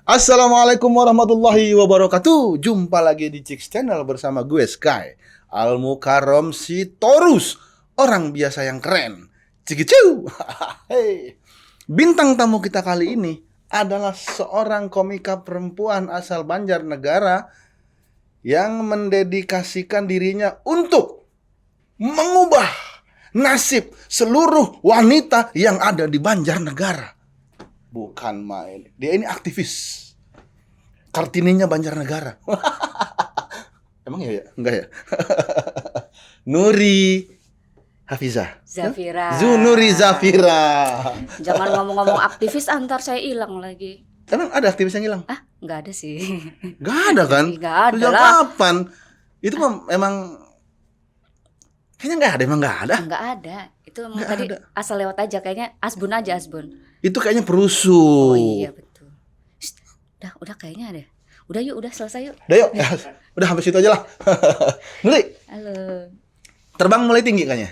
Assalamualaikum warahmatullahi wabarakatuh. Jumpa lagi di Chicks Channel bersama gue Sky Al Mukarram Sitorus, orang biasa yang keren. Cikicu. Hey. Bintang tamu kita kali ini adalah seorang komika perempuan asal Banjarnegara yang mendedikasikan dirinya untuk mengubah nasib seluruh wanita yang ada di Banjarnegara. Bukan main. Dia ini aktivis. Kartininya Banjarnegara. Emang ya? Enggak ya? Nuri Hafizah. Zafira. Nuri Zafira. Jangan ngomong-ngomong aktivis, antar saya hilang lagi. Emang ada aktivis yang hilang? Ah, nggak ada sih. Nggak ada kan? Nggak ada Sejak lah. kapan? Itu emang kayaknya nggak ada. Emang nggak ada. Nggak ada. Itu emang Nggak tadi ada. asal lewat aja. Kayaknya Asbun aja, Asbun. Itu kayaknya perusuh. Oh iya betul. Shh, udah kayaknya ada. Udah yuk, udah selesai yuk. Udah yuk. Udah sampai situ aja lah. Nuri, Halo. terbang mulai tinggi kayaknya.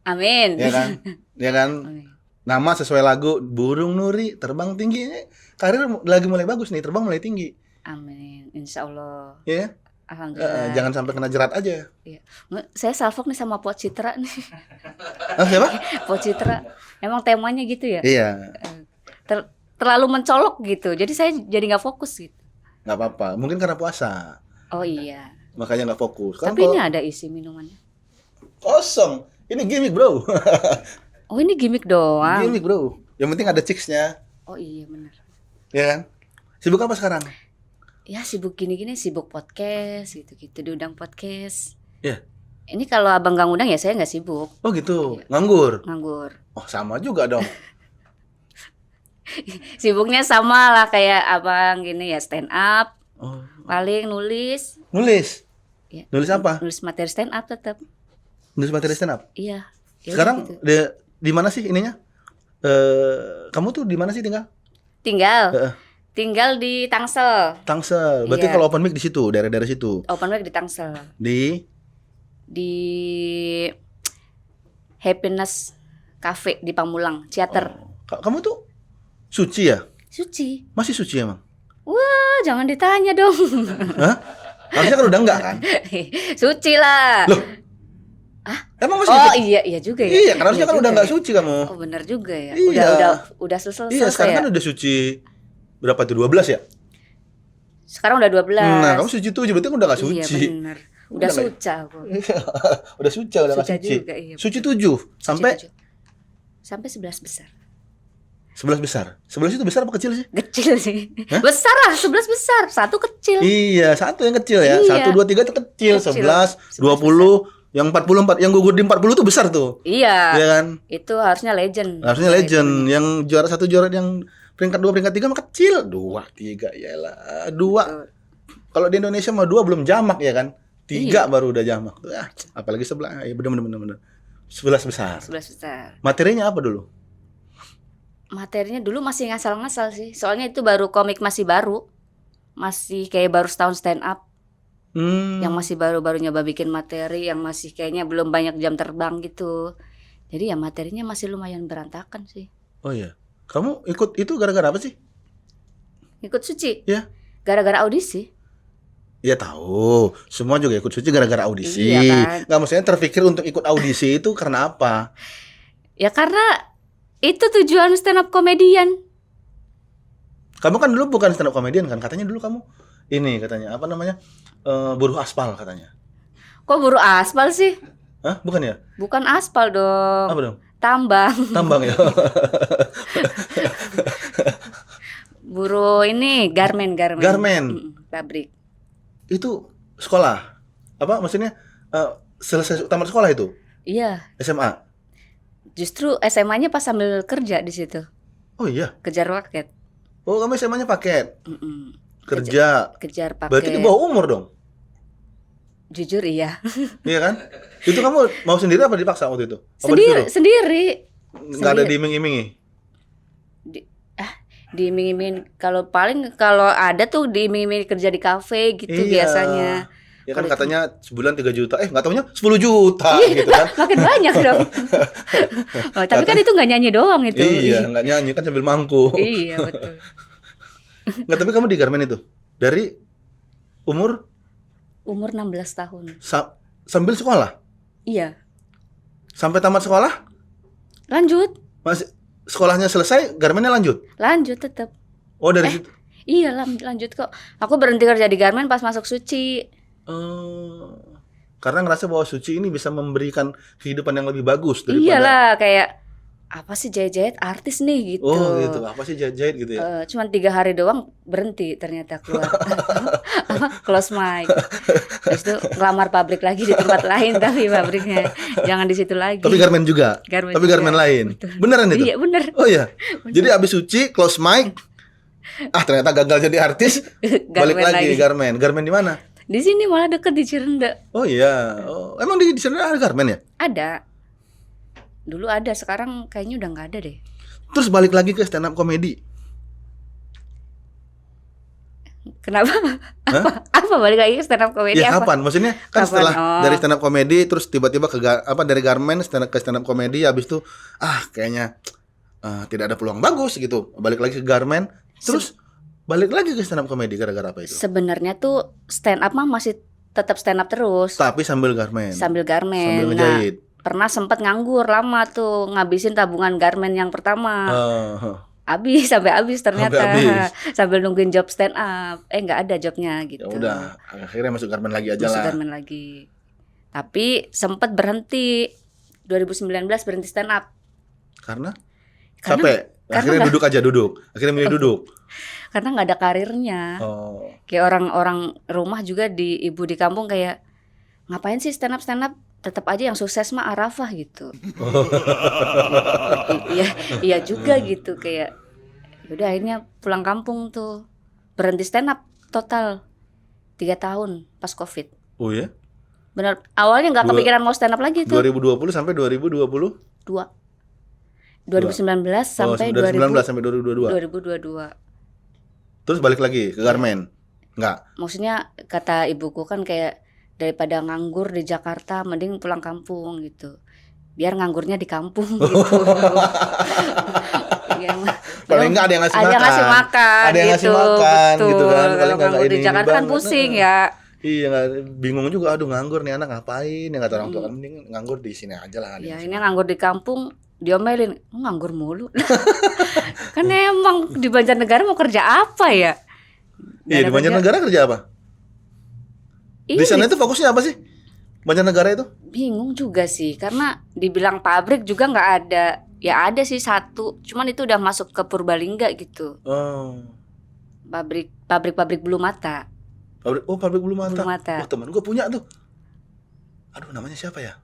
Amin. Ya kan? Ya kan? Amin. Nama sesuai lagu Burung Nuri terbang tinggi. Karir lagi mulai bagus nih, terbang mulai tinggi. Amin. Insya Allah. Ya. Alhamdulillah. Jangan sampai kena jerat aja. Iya. Saya salfok nih sama Pot Citra nih. Siapa? Pot Citra. Emang temanya gitu ya? Iya. Terlalu mencolok gitu. Jadi saya jadi nggak fokus gitu. Nggak apa-apa. Mungkin karena puasa. Oh iya. Makanya nggak fokus. Kan Tapi ini ada isi minumannya. kosong. Ini gimmick, bro. Oh ini gimmick doang. Gimmick, bro. Yang penting ada chicksnya. Oh iya benar. Ya kan? Sibuk apa sekarang? Ya sibuk gini-gini, sibuk podcast gitu-gitu, diundang podcast. Iya. Ini kalau abang gak ngundang ya saya nggak sibuk, Oh gitu. Iya. Nganggur. nganggur. Oh sama juga dong. Sibuknya sama lah kayak abang gini ya, stand up, Oh. paling nulis. Nulis. Ya, Nulis apa? Nulis materi stand up tetap. Nulis materi stand up. Iya. Ya Sekarang udah gitu. di mana sih ininya? Kamu tuh di mana sih tinggal? Tinggal di Tangsel. Tangsel. Berarti Iya. kalau open mic di situ, daerah-daerah situ. Open mic di Tangsel. Di Happiness Cafe di Pamulang, Theater. Kamu tuh suci ya? Suci. Masih suci emang? Wah, jangan ditanya dong. Hah? Harusnya kan udah enggak kan? Suci lah. Loh. Emang masih Oh suci? iya juga ya. Iya, kan harusnya Iya kan udah juga enggak ya. suci kamu. Oh benar juga ya. Iya. Udah selesai Iya, sekarang ya. kan udah suci berapa tuh? 12 ya? Sekarang udah 12. Nah, kamu suci 7, berarti kan udah enggak Iya suci. benar. Udah Udah nggak- suca aku. Udah suci, udah enggak Suca suci. juga, iya. Suci 7 sampai Sampai 11 besar. 11 besar. 11 itu besar apa kecil sih? Kecil sih. Hah? Besar lah, 11 besar. Satu kecil. Iya, satu yang kecil ya. Iya. 1 2 3 itu kecil, Kecil. 11, 20, yang 44, yang gugur di 40 itu besar tuh. Iya. Iya kan? Itu harusnya legend. Harusnya legend. Yang juara 1, juara yang peringkat 2, peringkat 3 mah kecil. 2, 3 yalah. 2. Betul. Kalau di Indonesia mah 2 belum jamak ya kan? 3 Iya. baru udah jamak. Apalagi 11. Ya bener. 11 besar. 11 besar. Materinya apa dulu? Materinya dulu masih ngasal-ngasal sih. Soalnya itu baru komik masih baru. Masih kayak baru setahun stand up. Yang masih baru-baru nyoba bikin materi, yang masih kayaknya belum banyak jam terbang gitu. Jadi ya materinya masih lumayan berantakan sih. Oh iya. Kamu ikut itu gara-gara apa sih? Ikut suci? Ya. Gara-gara audisi. Ya tahu. Semua juga ikut suci gara-gara audisi. Iya kan? Nggak, maksudnya terpikir untuk ikut audisi itu karena apa? Ya karena itu tujuan stand up komedian. Kamu kan dulu bukan stand up comedian kan? Katanya dulu kamu ini katanya apa namanya? Buruh aspal katanya. Kok buruh aspal sih? Hah? Bukan ya? Bukan aspal dong. Apa dong? Tambang. Tambang ya. Buruh ini garmen. Garmen. Pabrik. Itu sekolah. Apa maksudnya? Selesai tamat sekolah itu? Iya. SMA. Justru SMA-nya pas sambil kerja di situ. Oh iya. Kejar paket. Oh, kamu SMA-nya paket. Mm-mm. Kerja. Kejar paket. Berarti di bawah umur dong. Jujur iya. Iya kan? Itu kamu mau sendiri apa dipaksa waktu itu? Apa disuruh? Sendiri. Nggak ada diiming-imingi. Diiming-imingin kalau ada tuh diiming-imingin kerja di kafe gitu Iya. biasanya. Ya kan Kalau katanya sebulan 3 juta. Nggak taunya 10 juta gitu kan. Makin banyak dong. Oh, tapi kan itu nggak nyanyi doang itu. Iya, nggak nyanyi kan sambil mangku. Iya betul. Nggak, tapi kamu di garmen itu dari umur Umur 16 tahun. sambil sekolah? Iya. Sampai tamat sekolah? Lanjut. Masih sekolahnya selesai, garmennya lanjut? Lanjut tetap. Oh, dari situ. Iya lanjut kok. Aku berhenti kerja di garmen pas masuk Suci. Karena ngerasa bahwa Suci ini bisa memberikan kehidupan yang lebih bagus daripada. Iyalah, kayak apa sih jahit-jahit artis nih gitu. Oh gitu, apa sih jahit-jahit gitu ya? Cuman 3 hari doang berhenti ternyata keluar. Close mic. Terus itu ngelamar pabrik lagi di tempat lain, tapi pabriknya jangan di situ lagi. Tapi garmen juga. Garmen Tapi juga. garmen lain. Betul. Beneran itu? Iya bener. Oh iya. Jadi abis Suci close mic, ternyata gagal jadi artis, balik lagi garmen. Garmen di mana? Di sini malah deket di Cirende. Oh iya. Oh, emang di sana ada garmen ya? Ada. Dulu ada, sekarang kayaknya udah nggak ada deh. Terus balik lagi ke stand up comedy. Kenapa? Apa balik lagi ke stand up comedy? Ya apa? kapan? Maksudnya kan Kapan? setelah Oh. dari stand up comedy terus tiba-tiba ke dari garmen ke stand up comedy, habis itu kayaknya tidak ada peluang bagus gitu. Balik lagi ke garmen, terus balik lagi ke stand up comedy gara-gara apa itu? Sebenarnya tuh stand up mah masih tetap stand up terus. Tapi sambil garmen. Sambil garmen. Sambil ngejahit. Pernah sempat nganggur lama tuh, ngabisin tabungan garmen yang pertama. Sampai habis ternyata. Sambil nungguin job stand up. Nggak ada jobnya gitu. Ya udah, akhirnya masuk garmen lagi aja Masuk lah. garmen lagi. Tapi sempat berhenti. 2019 berhenti stand up. Karena capek. Akhirnya duduk. Akhirnya milih duduk. Karena nggak ada karirnya. Kayak orang-orang rumah juga ibu di kampung kayak, ngapain sih stand up? Tetap aja yang sukses mah Arafah gitu. Iya juga gitu, kayak udah akhirnya pulang kampung tuh. Berhenti stand up total 3 tahun pas Covid. Oh ya? Benar, awalnya nggak kepikiran mau stand up lagi tuh. 2020 sampai 2022. 2019 sampai 2022. Terus balik lagi ke garmen? Enggak. Maksudnya kata ibuku kan kayak, daripada nganggur di Jakarta mending pulang kampung gitu. Biar nganggurnya di kampung gitu. Paling enggak ada yang ngasih makan. Ada yang ngasih makan gitu, gitu kan. Paling enggak nganggur di Jakarta kan pusing ya. Iya, bingung juga, aduh nganggur nih anak ngapain? Ya kata orang tua kan, mending nganggur di sini aja lah. Ya ini nganggur di kampung diomelin, nganggur mulu. Kan emang di Banjarnegara mau kerja apa ya? Iya, di Banjarnegara kerja apa? Di sana itu fokusnya apa sih? Banjarnegara itu? Bingung juga sih, karena dibilang pabrik juga nggak ada. Ya ada sih satu, cuman itu udah masuk ke Purbalingga gitu. Pabrik bulu mata. Pabrik bulu mata. Oh, temen gue punya tuh. Aduh, namanya siapa ya?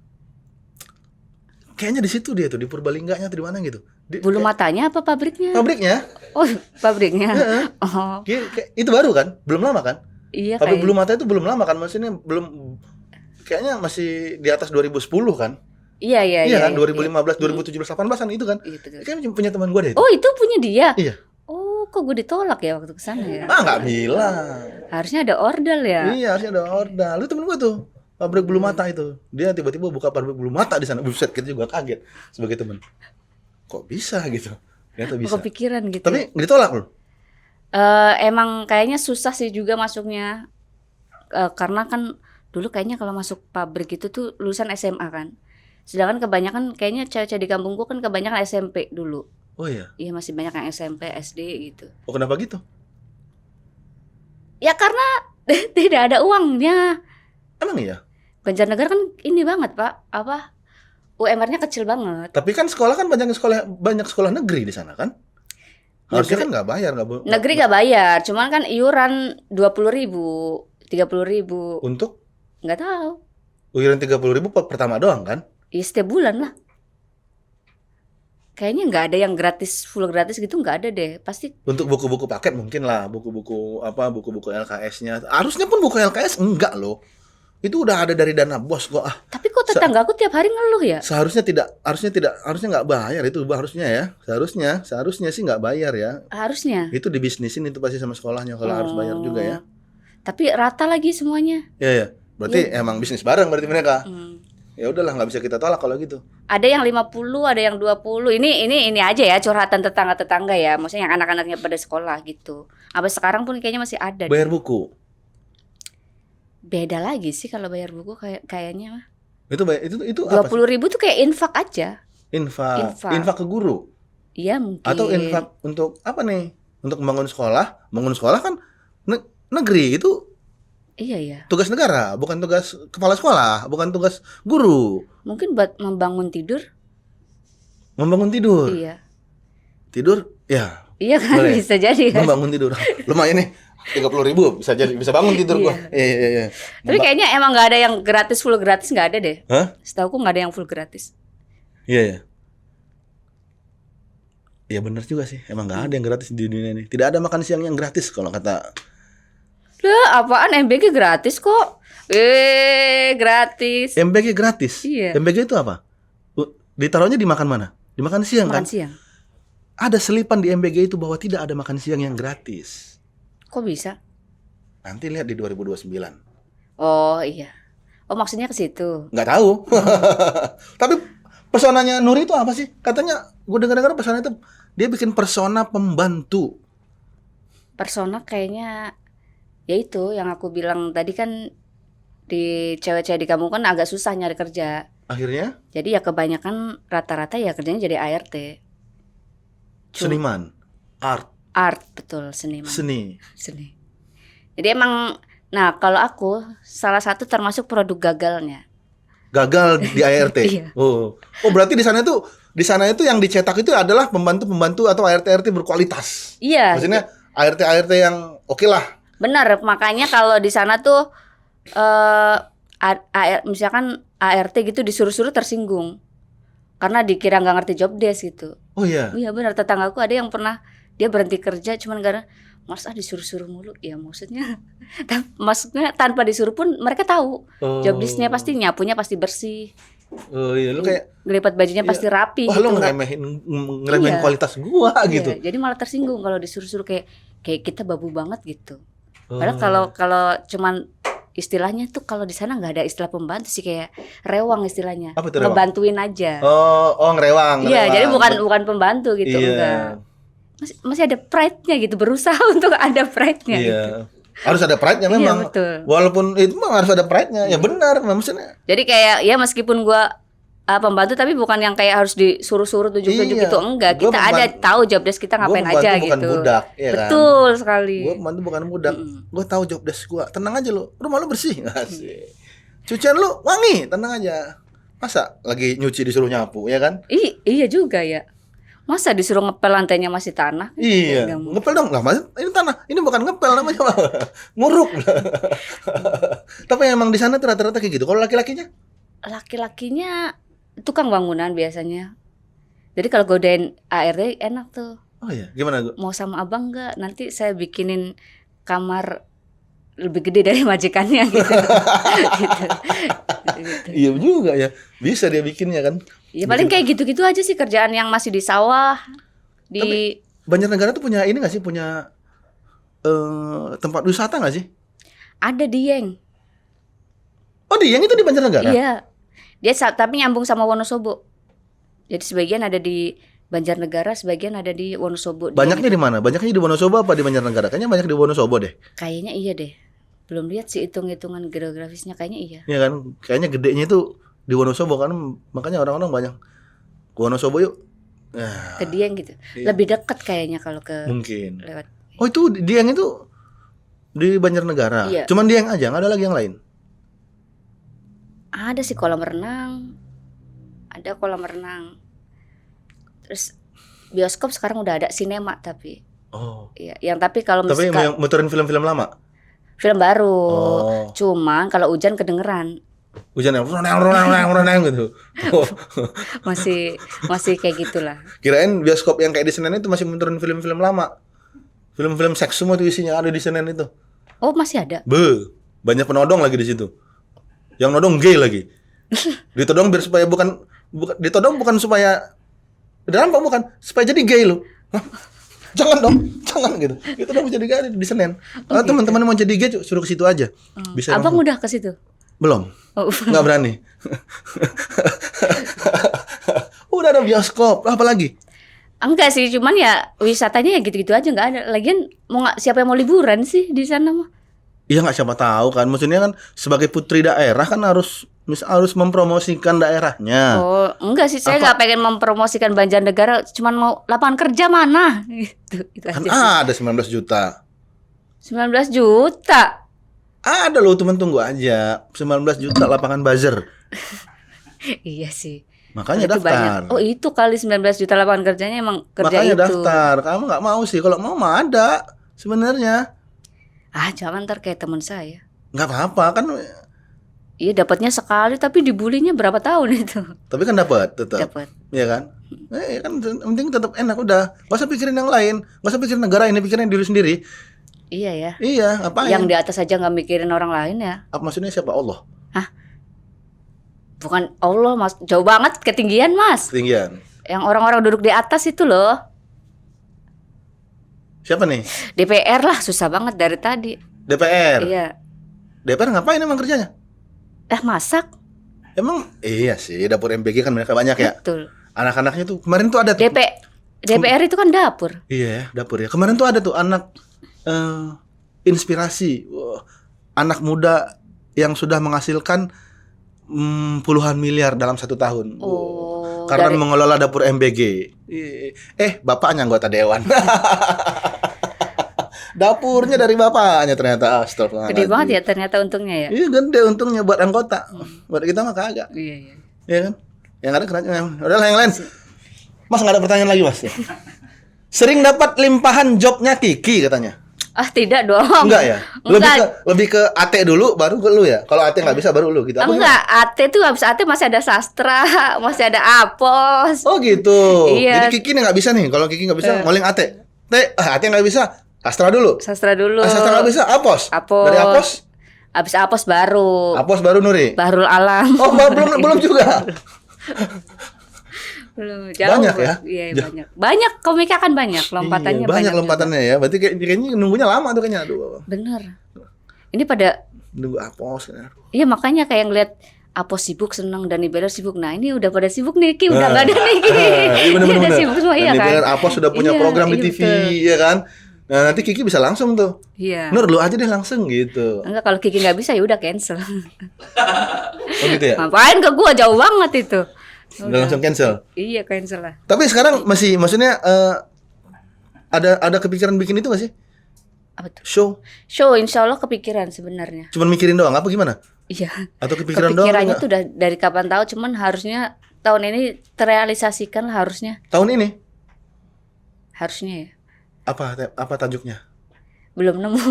Kayaknya di situ dia tuh, di Purbalingganya atau di mana gitu. Bulu matanya apa pabriknya? Pabriknya. Oh, pabriknya. Oh. Itu baru kan? Belum lama kan? Iya, pabrik bulu mata itu belum lama kan? Maksudnya belum, kayaknya masih di atas 2010 kan? Iya kan, 2015, 2017, 18-an itu kan? Kayaknya punya teman gue deh. Oh, itu punya dia? Iya. Oh, kok gue ditolak ya waktu kesana ya? Nggak bilang. Harusnya ada ordal ya? Iya, harusnya ada ordal. Lu temen gue tuh, pabrik bulu mata itu. Dia tiba-tiba buka pabrik bulu mata di sana. Buset, kita juga kaget sebagai teman. Kok bisa gitu? Ternyata bisa. Kepikiran gitu. Tapi ditolak lu? Emang kayaknya susah sih juga masuknya. Karena kan dulu kayaknya kalau masuk pabrik itu tuh lulusan SMA kan. Sedangkan kebanyakan kayaknya cewek-cewek di kampungku kan kebanyakan SMP dulu. Oh iya? Iya, masih banyak yang SMP, SD gitu. Oh, kenapa gitu? Ya karena tidak ada uangnya. Emang iya? Banjarnegara kan ini banget, Pak. UMR-nya kecil banget. Tapi kan sekolah kan banyak sekolah negeri di sana kan? Harusnya kan nggak bayar, negeri nggak bayar, cuman kan iuran 20.000, 30.000. Untuk? Nggak tahu. Iuran 30.000 pertama doang kan? Iya, setiap bulan lah. Kayaknya nggak ada yang gratis, full gratis gitu, nggak ada deh. Pasti. Untuk buku-buku paket mungkin lah, buku-buku LKS-nya. Harusnya pun buku LKS enggak loh. Itu udah ada dari dana bos kok. Tapi kok tetanggaku tiap hari ngeluh ya? Harusnya nggak bayar itu, harusnya ya. Seharusnya sih nggak bayar ya. Harusnya. Itu dibisnisin itu pasti sama sekolahnya kalau harus bayar juga ya. Tapi rata lagi semuanya. Iya. Berarti emang bisnis bareng berarti mereka. Ya udahlah, nggak bisa kita tolak kalau gitu. Ada yang 50, ada yang 20. Ini aja ya curhatan tetangga-tetangga ya. Maksudnya yang anak-anaknya pada sekolah gitu. Sampai sekarang pun kayaknya masih ada. Bayar buku. Beda lagi sih kalau bayar buku kayaknya mah. Itu apa? 20.000 tuh kayak infak aja. Infak ke guru. Iya mungkin. Atau infak untuk apa nih? Untuk membangun sekolah. Bangun sekolah kan negeri itu Iya ya. tugas negara, bukan tugas kepala sekolah, bukan tugas guru. Mungkin buat membangun tidur. Membangun tidur. Iya. Tidur, ya. Iya kan Boleh. bisa jadi kan. Membangun tidur. Lumayan nih. 30.000 bisa bangun tidur gua. Iya. Tapi kayaknya emang nggak ada yang full gratis nggak ada deh. Hah? Setauku nggak ada yang full gratis. Iya. Iya benar juga sih. Emang nggak ada yang gratis di dunia ini. Tidak ada makan siang yang gratis kalau kata. Lah apaan MBG gratis kok? Gratis. MBG gratis. Iya. MBG itu apa? Ditaruhnya dimakan mana? Dimakan siang Makan kan? siang. Ada selipan di MBG itu bahwa tidak ada makan siang yang gratis. Kok bisa? Nanti lihat di 2029. Oh iya. Oh maksudnya ke situ. Nggak tahu. Tapi personanya Nuri itu apa sih? Katanya gue dengar-dengar persona itu dia bikin persona pembantu. Persona kayaknya ya itu yang aku bilang tadi kan di cewek-cewek di kampung kan agak susah nyari kerja. Akhirnya Jadi ya kebanyakan rata-rata ya kerjanya jadi ART. seniman, Art betul seniman. seni. Jadi emang nah kalau aku salah satu termasuk produk gagalnya. Gagal di ART. Iya. Oh berarti di sana itu yang dicetak itu adalah pembantu-pembantu atau ART-ART berkualitas. Iya. Maksudnya ART-ART yang oke lah. Benar, makanya kalau di sana tuh misalkan ART gitu disuruh-suruh tersinggung. Karena dikira nggak ngerti job desk gitu. Oh iya. Iya benar, tetanggaku ada yang pernah dia berhenti kerja cuman karena Mas disuruh-suruh mulu. Ya maksudnya tanpa disuruh pun mereka tahu. Job desk-nya pasti nyapunya pasti bersih. Oh iya, lu kayak Ngelipat bajunya pasti rapi wah, gitu. lu ngeremehin Iya. kualitas gua gitu. Iya, jadi malah tersinggung kalau disuruh-suruh kayak kita babu banget gitu. Padahal kalau cuman istilahnya tuh kalau di sana nggak ada istilah pembantu sih, kayak rewang istilahnya. Apa itu rewang? Ngebantuin aja. ngerewang. Iya, jadi bukan pembantu gitu, Iya. enggak. Masih ada pride-nya gitu, berusaha untuk ada pride-nya Iya. gitu. Harus ada pride-nya Iya, memang. betul. Walaupun itu mah harus ada pride-nya. Ya benar, maksudnya. Jadi kayak ya meskipun gua pembantu tapi bukan yang kayak harus disuruh-suruh tunjuk-tunjuk Iya. gitu, enggak. Gua Kita ada tahu job desk kita ngapain pembantu aja bukan gitu. budak, ya kan? Betul sekali. Gua pembantu bukan budak. Gua tahu job desk gua. Tenang aja lu. Rumah lu bersih. Asik. Cucian lu wangi, tenang aja. Masa lagi nyuci disuruh nyapu, ya kan? Iya juga ya. Masa disuruh ngepel lantainya masih tanah? Iya. Nggak mau. Ngepel dong. Lah, ini tanah. Ini bukan ngepel namanya. Nguruk. Tapi emang di sana tuh rata-rata kayak gitu. Kalau laki-lakinya? Laki-lakinya tukang bangunan biasanya. Jadi kalau godain ART enak tuh. Oh iya, gimana gua? Mau sama abang nggak? Nanti saya bikinin kamar lebih gede dari majikannya gitu. Gitu. Iya juga ya. Bisa dia bikinnya kan. Ya paling kayak gitu-gitu aja sih kerjaan yang masih di sawah. Di Banjarnegara tuh punya ini nggak sih? Punya tempat wisata nggak sih? ada Dieng. Oh, Dieng itu di Banjarnegara? Iya. Dia tapi nyambung sama Wonosobo. Jadi sebagian ada di Banjarnegara, sebagian ada di Wonosobo. Banyaknya di mana? Banyaknya di Wonosobo apa di Banjarnegara? Kayaknya banyak di Wonosobo deh. Kayaknya iya deh. Belum lihat sih hitung-hitungan geografisnya, kayaknya iya. Iya kan? Kayaknya gedenya itu di Wonosobo kan, makanya orang-orang banyak ke Wonosobo yuk. Nah, Ke Dieng gitu. Iya. Lebih dekat kayaknya kalau ke mungkin. lewat. Oh, itu Dieng itu di Banjarnegara. Iya. Cuman Dieng aja, nggak ada lagi yang lain. Ada sih kolam renang. Ada kolam renang. Terus bioskop sekarang udah ada, sinema tapi. Oh. Iya, yang tapi kalau Tapi misalkan yang muterin film-film lama. film baru. Oh. Cuman kalau hujan kedengeran. Hujan yang renang gitu. Oh. Masih kayak gitulah. Kirain bioskop yang kayak di Senen itu masih muterin film-film lama. Film-film seks semua tuh isinya ada di Senen itu. Oh, masih ada. Banyak penodong lagi di situ. Yang nodong gay lagi. Ditodong biar supaya ditodong bukan supaya dirampok, bukan supaya jadi gay lo. Hah? Jangan dong, jangan gitu. Itu dong jadi gay di Senen. Kalau teman-teman mau jadi gay suruh ke situ aja. Bisa Abang langsung. udah ke situ? Belum, Oh, nggak berani. Udah ada bioskop, apa lagi? enggak sih, cuman ya wisatanya ya gitu-gitu aja, nggak ada. Lagian siapa yang mau liburan sih di sana mah? Iya nggak siapa tahu kan. Maksudnya kan sebagai putri daerah kan harus mempromosikan daerahnya. Oh, enggak sih, saya Apa? nggak pengen mempromosikan Banjarnegara, cuman mau lapangan kerja mana gitu. Itu Kan aja sih. ada 19 juta. 19 juta. Ada loh teman, tunggu aja. 19 juta lapangan buzzer. Iya sih. Makanya Itu daftar. banyak. Oh, itu kali 19 juta lapangan kerjanya emang kerja Makanya itu. daftar. Kamu nggak mau sih? Kalau mau mah ada sebenarnya. Ah, jangan ntar kayak teman saya. Nggak apa-apa kan. Iya, dapatnya sekali tapi dibulinya berapa tahun itu. Tapi kan dapat tetap. Dapat. Iya kan? Kan yang penting tetap enak udah. Gak usah pikirin yang lain. Gak usah pikirin negara ini, pikirin diri sendiri. Iya ya. Iya, ngapain? Yang di atas aja nggak mikirin orang lain ya. Apa maksudnya siapa? Allah. Bukan Allah, Mas. Jauh banget ketinggian, Mas. Ketinggian. Yang orang-orang duduk di atas itu loh. Siapa nih? DPR lah, susah banget dari tadi. DPR. Iya. DPR ngapain emang kerjanya? Masak. Emang iya sih, dapur MBG kan mereka banyak ya. Betul. Anak-anaknya tuh kemarin tuh ada tuh. DPR itu kan dapur. Iya, dapur ya. Kemarin tuh ada tuh anak inspirasi. Wah, anak muda yang sudah menghasilkan puluhan miliar dalam 1 tahun. Oh, Karena dari- mengelola dapur MBG. Bapaknya anggota dewan. Dapurnya dari bapaknya ternyata. Astagfirullahaladzim. Gede banget ya ternyata untungnya ya. Iya gede untungnya buat anggota. Buat kita mah kagak. Iya, iya. Iya kan? Yang ada kerajaan. Udahlah yang lain. Mas nggak ada pertanyaan lagi mas? Sering dapat limpahan jobnya Kiki katanya. Ah, tidak dong. Enggak ya? Enggak. Lebih ke AT dulu baru ke lu ya. Kalau AT nggak bisa baru lu gitu. Apa Enggak, AT tuh habis AT masih ada sastra, masih ada apos. gimana? Oh gitu. Iya. Jadi Kiki nih nggak bisa nih. Kalau Kiki nggak bisa ngoling AT. AT nggak bisa. Sastra dulu. Sastra dulu. Sastra nggak bisa. Apos. Apos. Dari apos. Habis apos baru Apos baru Nuri. Bahrul Alam. Oh belum juga. Belum, jauh. Banyak ya? Iya, Jauh. banyak. Banyak komika kan banyak, lompatannya Iya, banyak juga. lompatannya ya. Berarti kayaknya nunggunya lama tuh kayaknya. Aduh. Bener. Ini pada Nunggu apos. iya makanya kayak ngeliat Apos sibuk senang dan Ibadah sibuk. Nah, ini udah pada sibuk nih, Ki udah enggak ada nih, Ki. Iya benar Ini udah benar. sibuk semua iya kan. Bener, Apos sudah punya Iya, program di iya, TV, betul. ya kan? Nah, nanti Kiki bisa langsung tuh. Iya. Nur lu aja deh langsung gitu. Enggak, kalau Kiki nggak bisa ya udah cancel. Oh gitu ya? Ngapain ke gua, jauh banget itu. Udah langsung cancel. Iya, cancel lah. Tapi sekarang masih maksudnya ada kepikiran bikin itu gak sih? Apa tuh? Show. Show insya Allah kepikiran sebenarnya. Cuman mikirin doang apa gimana? Iya. Atau kepikiran doang? Kepikirannya enggak? tuh udah dari kapan tahu, cuman harusnya tahun ini terrealisasikan lah, harusnya. Tahun ini Harusnya ya. apa tajuknya? Belum nemu.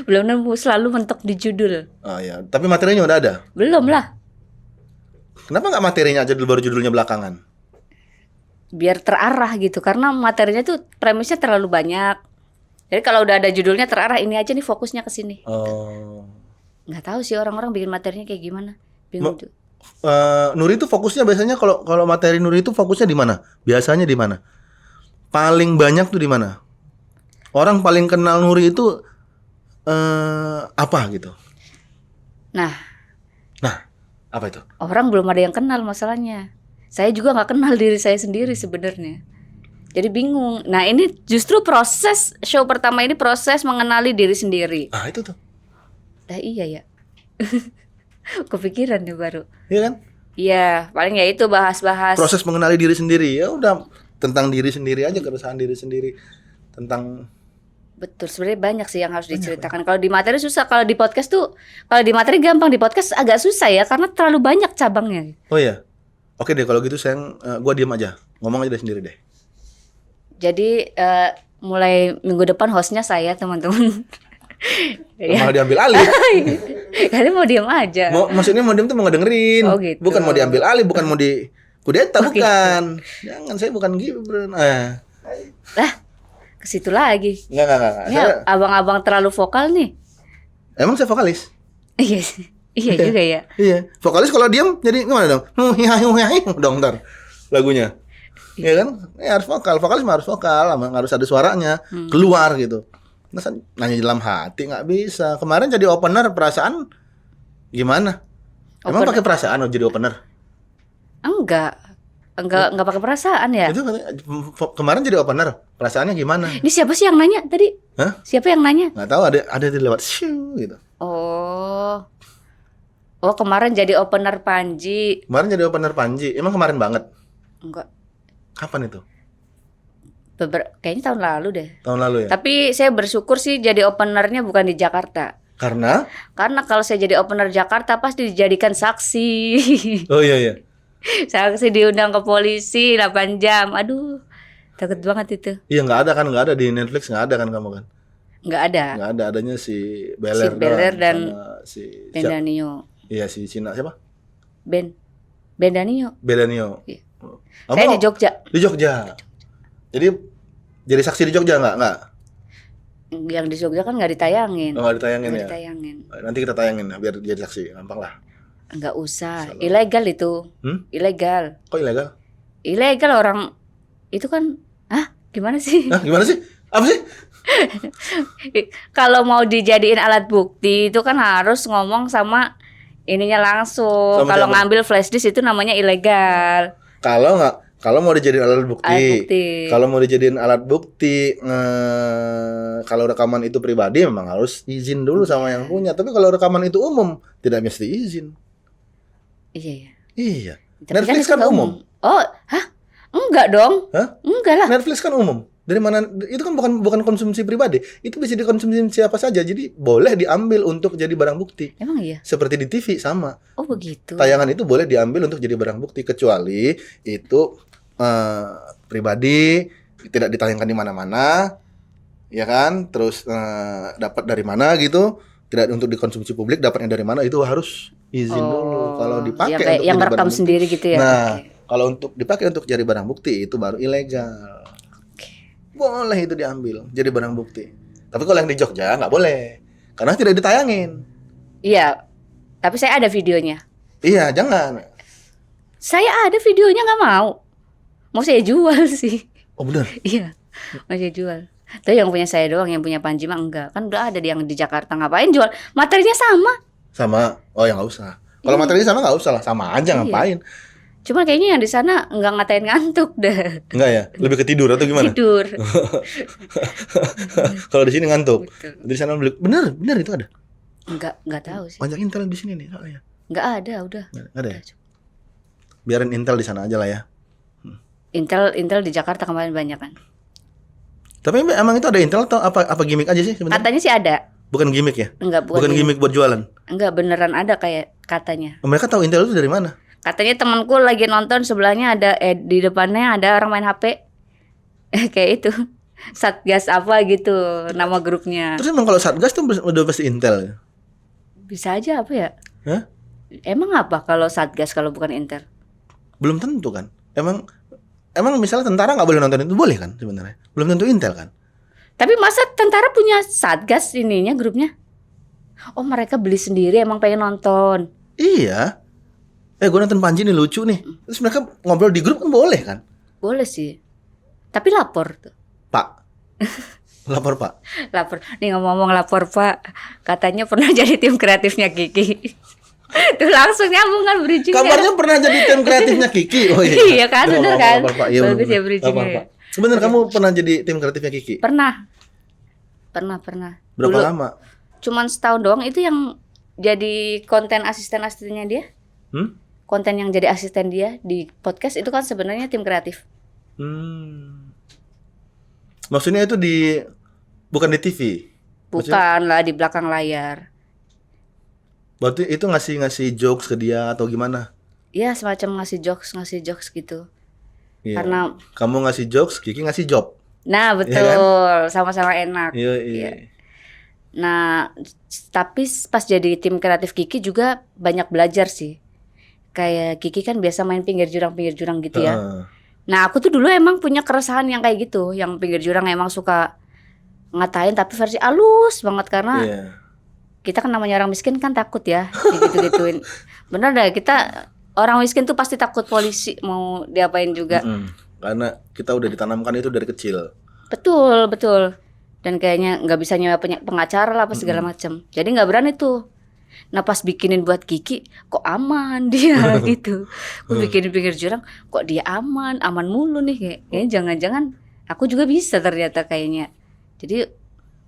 Belum nemu, selalu mentok di judul. Oh ya, tapi materinya udah ada. Belum lah. Kenapa nggak materinya aja dulu baru judulnya belakangan? Biar terarah gitu, karena materinya tuh premisnya terlalu banyak. Jadi kalau udah ada judulnya terarah, ini aja nih fokusnya ke sini. Oh. Nggak tahu sih orang-orang bikin materinya kayak gimana. Bingung tuh. Nuri itu fokusnya biasanya kalau materi Nuri itu fokusnya di mana? Biasanya di mana? Paling banyak tuh di mana? Orang paling kenal Nuri itu apa gitu? Nah, Apa itu? orang belum ada yang kenal masalahnya. Saya juga nggak kenal diri saya sendiri sebenarnya. Jadi bingung. Nah, ini justru proses show pertama ini proses mengenali diri sendiri. Ah itu tuh. Iya ya. Kepikiran nih baru. Iya kan? Iya, paling ya itu bahas-bahas. Proses mengenali diri sendiri. Ya udah tentang diri sendiri aja, keresahan diri sendiri. Tentang Betul, sebenarnya banyak sih yang harus diceritakan. Kalau di materi susah, kalau di podcast tuh, kalau di materi gampang, di podcast agak susah ya karena terlalu banyak cabangnya. oh ya. Oke deh kalau gitu sayang, gua diam aja. Ngomong aja deh sendiri deh. Jadi mulai minggu depan hostnya saya, teman-teman. Ya, Malah diambil alih. kalian mau diam aja. Maksudnya mau diam tuh mau ngedengerin. Oh, gitu. Bukan mau diambil alih, bukan mau di kudeta, Oh, gitu. bukan. Jangan, saya bukan Gibran. Lah, ke situ lagi. Enggak. Ini abang-abang terlalu vokal nih. Emang saya vokalis? Iya, iya juga ya. Iya. Vokalis kalau diam jadi gimana dong? Dong ntar lagunya. Iya kan? Harus vokal. Vokalis mah harus vokal, harus ada suaranya keluar gitu. Masa nanya dalam hati nggak bisa. Kemarin jadi opener perasaan Gimana? Emang pakai perasaan jadi opener? Enggak pakai perasaan ya. Itu katanya, kemarin jadi opener, perasaannya gimana? Ini siapa sih yang nanya tadi? Hah? Siapa yang nanya? Nggak tahu, ada di lewat shoo gitu. Oh, kemarin jadi opener Panji. Kemarin jadi opener Panji. Emang kemarin banget? Enggak, Kapan itu? kayaknya tahun lalu deh. Tahun lalu ya? Tapi saya bersyukur sih jadi openernya bukan di Jakarta. Karena Kalau saya jadi opener Jakarta pasti dijadikan saksi. oh iya. Saksi diundang ke polisi 8 jam. Aduh, takut banget itu. Iya, nggak ada di Netflix, nggak ada kan kamu kan? Nggak ada. Nggak ada, adanya si Beler, Beler dan sama si Ben Danio. Iya, si Cina siapa? Ben Danio. Belenio. Iya. Kamu Saya di Jogja. Di Jogja. Jadi saksi di Jogja nggak? Yang di Jogja kan nggak ditayangin. Oh, nggak ditayangin Nggak ya? ditayangin. Nanti kita tayangin ya, biar jadi saksi, gampang lah. Nggak usah. Salah. Ilegal itu. Ilegal. Kok ilegal? Ilegal orang itu kan. Gimana sih? Hah, gimana sih? Apa sih? Kalau mau dijadiin alat bukti itu kan harus ngomong sama ininya langsung. Sama Kalau siapa? ngambil flash disk itu namanya ilegal. Kalau mau dijadiin alat bukti. Alat bukti. Kalau mau dijadiin alat bukti, kalau rekaman itu pribadi memang harus izin dulu sama yang punya. Tapi kalau rekaman itu umum, tidak mesti izin. Iya. Iya. Tapi Netflix itu kan nggak umum. Oh, enggak dong. Hah? Enggak lah. Netflix kan umum. Dari mana? Itu kan bukan konsumsi pribadi. Itu bisa dikonsumsi siapa saja. Jadi boleh diambil untuk jadi barang bukti. Emang iya? Seperti di TV sama. Oh begitu. Tayangan itu boleh diambil untuk jadi barang bukti kecuali itu pribadi, tidak ditayangkan di mana-mana, ya kan? Terus dapat dari mana gitu? Tidak untuk dikonsumsi publik, dapatnya dari mana? Itu harus izin dulu. Kalau dipakai untuk yang jadi rekam barang bukti. sendiri gitu ya. Nah, Oke. kalau untuk dipakai untuk jadi barang bukti itu baru ilegal. Boleh itu diambil jadi barang bukti. Tapi kalau yang di Jogja nggak boleh karena tidak ditayangin. Iya. Tapi saya ada videonya. Iya, jangan. Saya ada videonya, nggak mau. Mau saya jual sih. Oh benar. Iya. Mau saya jual. Tapi yang punya saya doang, yang punya Panji mah enggak. Kan udah ada yang di Jakarta, ngapain jual? Materinya sama. Sama. Oh ya nggak usah. Kalau materinya sama nggak usah lah, sama aja Iya. ngapain? Cuma kayaknya yang di sana nggak ngatain ngantuk dah. Enggak ya? Lebih ke tidur atau gimana? Tidur. Kalau di sini ngantuk. Betul. Di sana benar itu ada. Nggak tahu sih. Banyak Intel di sini nih soalnya. Nggak ada, udah. Nggak ada ya? Biarin Intel di sana aja lah ya. Intel di Jakarta kemarin banyak kan. Tapi emang itu ada Intel atau apa gimmick aja sih sebenarnya? Katanya sih ada. Bukan gimmick ya? Enggak, Bukan gimmick buat jualan. Enggak, beneran ada kayak katanya. Mereka tahu Intel itu dari mana? Katanya temanku lagi nonton, sebelahnya ada di depannya ada orang main HP. Kayak itu. Satgas apa gitu nama grupnya. Terus emang kalau Satgas tuh udah pasti Intel ya? Bisa aja apa ya? Hah? Emang apa kalau Satgas kalau bukan Intel? Belum tentu kan. Emang misalnya tentara nggak boleh nonton itu, boleh kan sebenarnya? Belum tentu Intel kan? Tapi masa tentara punya Satgas ininya grupnya? Oh, mereka beli sendiri emang pengen nonton. Iya. Gue nonton Panji nih lucu nih. Terus mereka ngobrol di grup kan boleh kan? Boleh sih. Tapi lapor tuh. Pak. Lapor Pak. Lapor. Nih ngomong-ngomong lapor Pak. Katanya pernah jadi tim kreatifnya Kiki. Tuh langsung nyambung kan bridging. Kabarnya pernah jadi tim kreatifnya Kiki. Oh iya. Iya kan, bener kan? Lapor, Pak. Iya, Bagus bener. ya bridgingnya. Lapor, Pak. Sebenarnya kamu pernah jadi tim kreatifnya Kiki? Pernah. Berapa Dulu, lama? Cuman setahun doang, itu yang jadi konten asisten-asistennya dia. Konten yang jadi asisten dia di podcast itu kan sebenarnya tim kreatif. Maksudnya itu bukan di TV? Bukan lah, di belakang layar. Berarti itu ngasih jokes ke dia atau gimana? Ya semacam ngasih jokes gitu. Iya. Karena Kamu ngasih jokes, Kiki ngasih job. nah betul, Iya kan? sama-sama enak. Iya. Nah, tapi pas jadi tim kreatif Kiki juga banyak belajar sih. Kayak Kiki kan biasa main pinggir jurang gitu ya. Nah, aku tuh dulu emang punya keresahan yang kayak gitu, yang pinggir jurang emang suka ngatain tapi versi halus banget karena Iya. kita kan namanya orang miskin kan takut ya gitu-gituin. Bener dah, kita orang miskin tuh pasti takut polisi mau diapain juga. Karena kita udah ditanamkan itu dari kecil. Betul. Dan kayaknya nggak bisa nyewa pengacara lah apa segala macam. Jadi nggak berani tuh. Nah pas bikinin buat Kiki kok aman dia gitu. Gue bikinin pinggir jurang kok dia aman mulu nih kayaknya jangan-jangan aku juga bisa ternyata kayaknya. Jadi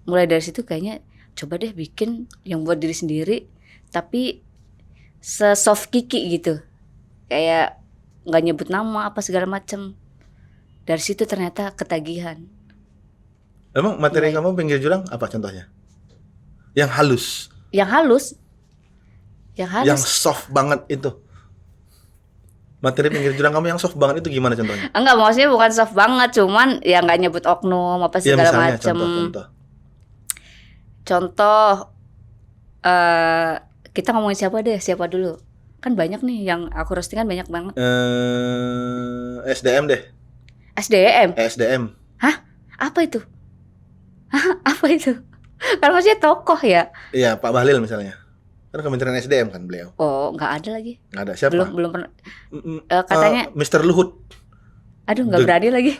mulai dari situ kayaknya coba deh bikin yang buat diri sendiri tapi se-soft Kiki gitu. Kayak nggak nyebut nama apa segala macem. Dari situ ternyata ketagihan. Emang materi kamu pinggir jurang apa contohnya? Yang halus. Yang soft banget itu. Materi pinggir jurang kamu yang soft banget itu gimana contohnya? Enggak, maksudnya bukan soft banget, cuman ya nggak nyebut oknum apa Ya segala misalnya macem. contoh. Kita ngomongin siapa dulu? Kan banyak nih yang aku roasting kan banyak banget. SDM deh. SDM? Hah? Apa itu? Apa itu? Kan maksudnya tokoh ya? Iya, Pak Bahlil misalnya. Kan Kementerian SDM kan beliau. Oh, nggak ada lagi. Nggak ada, siapa? Belum pernah. Katanya Mr. Luhut. aduh nggak berani lagi.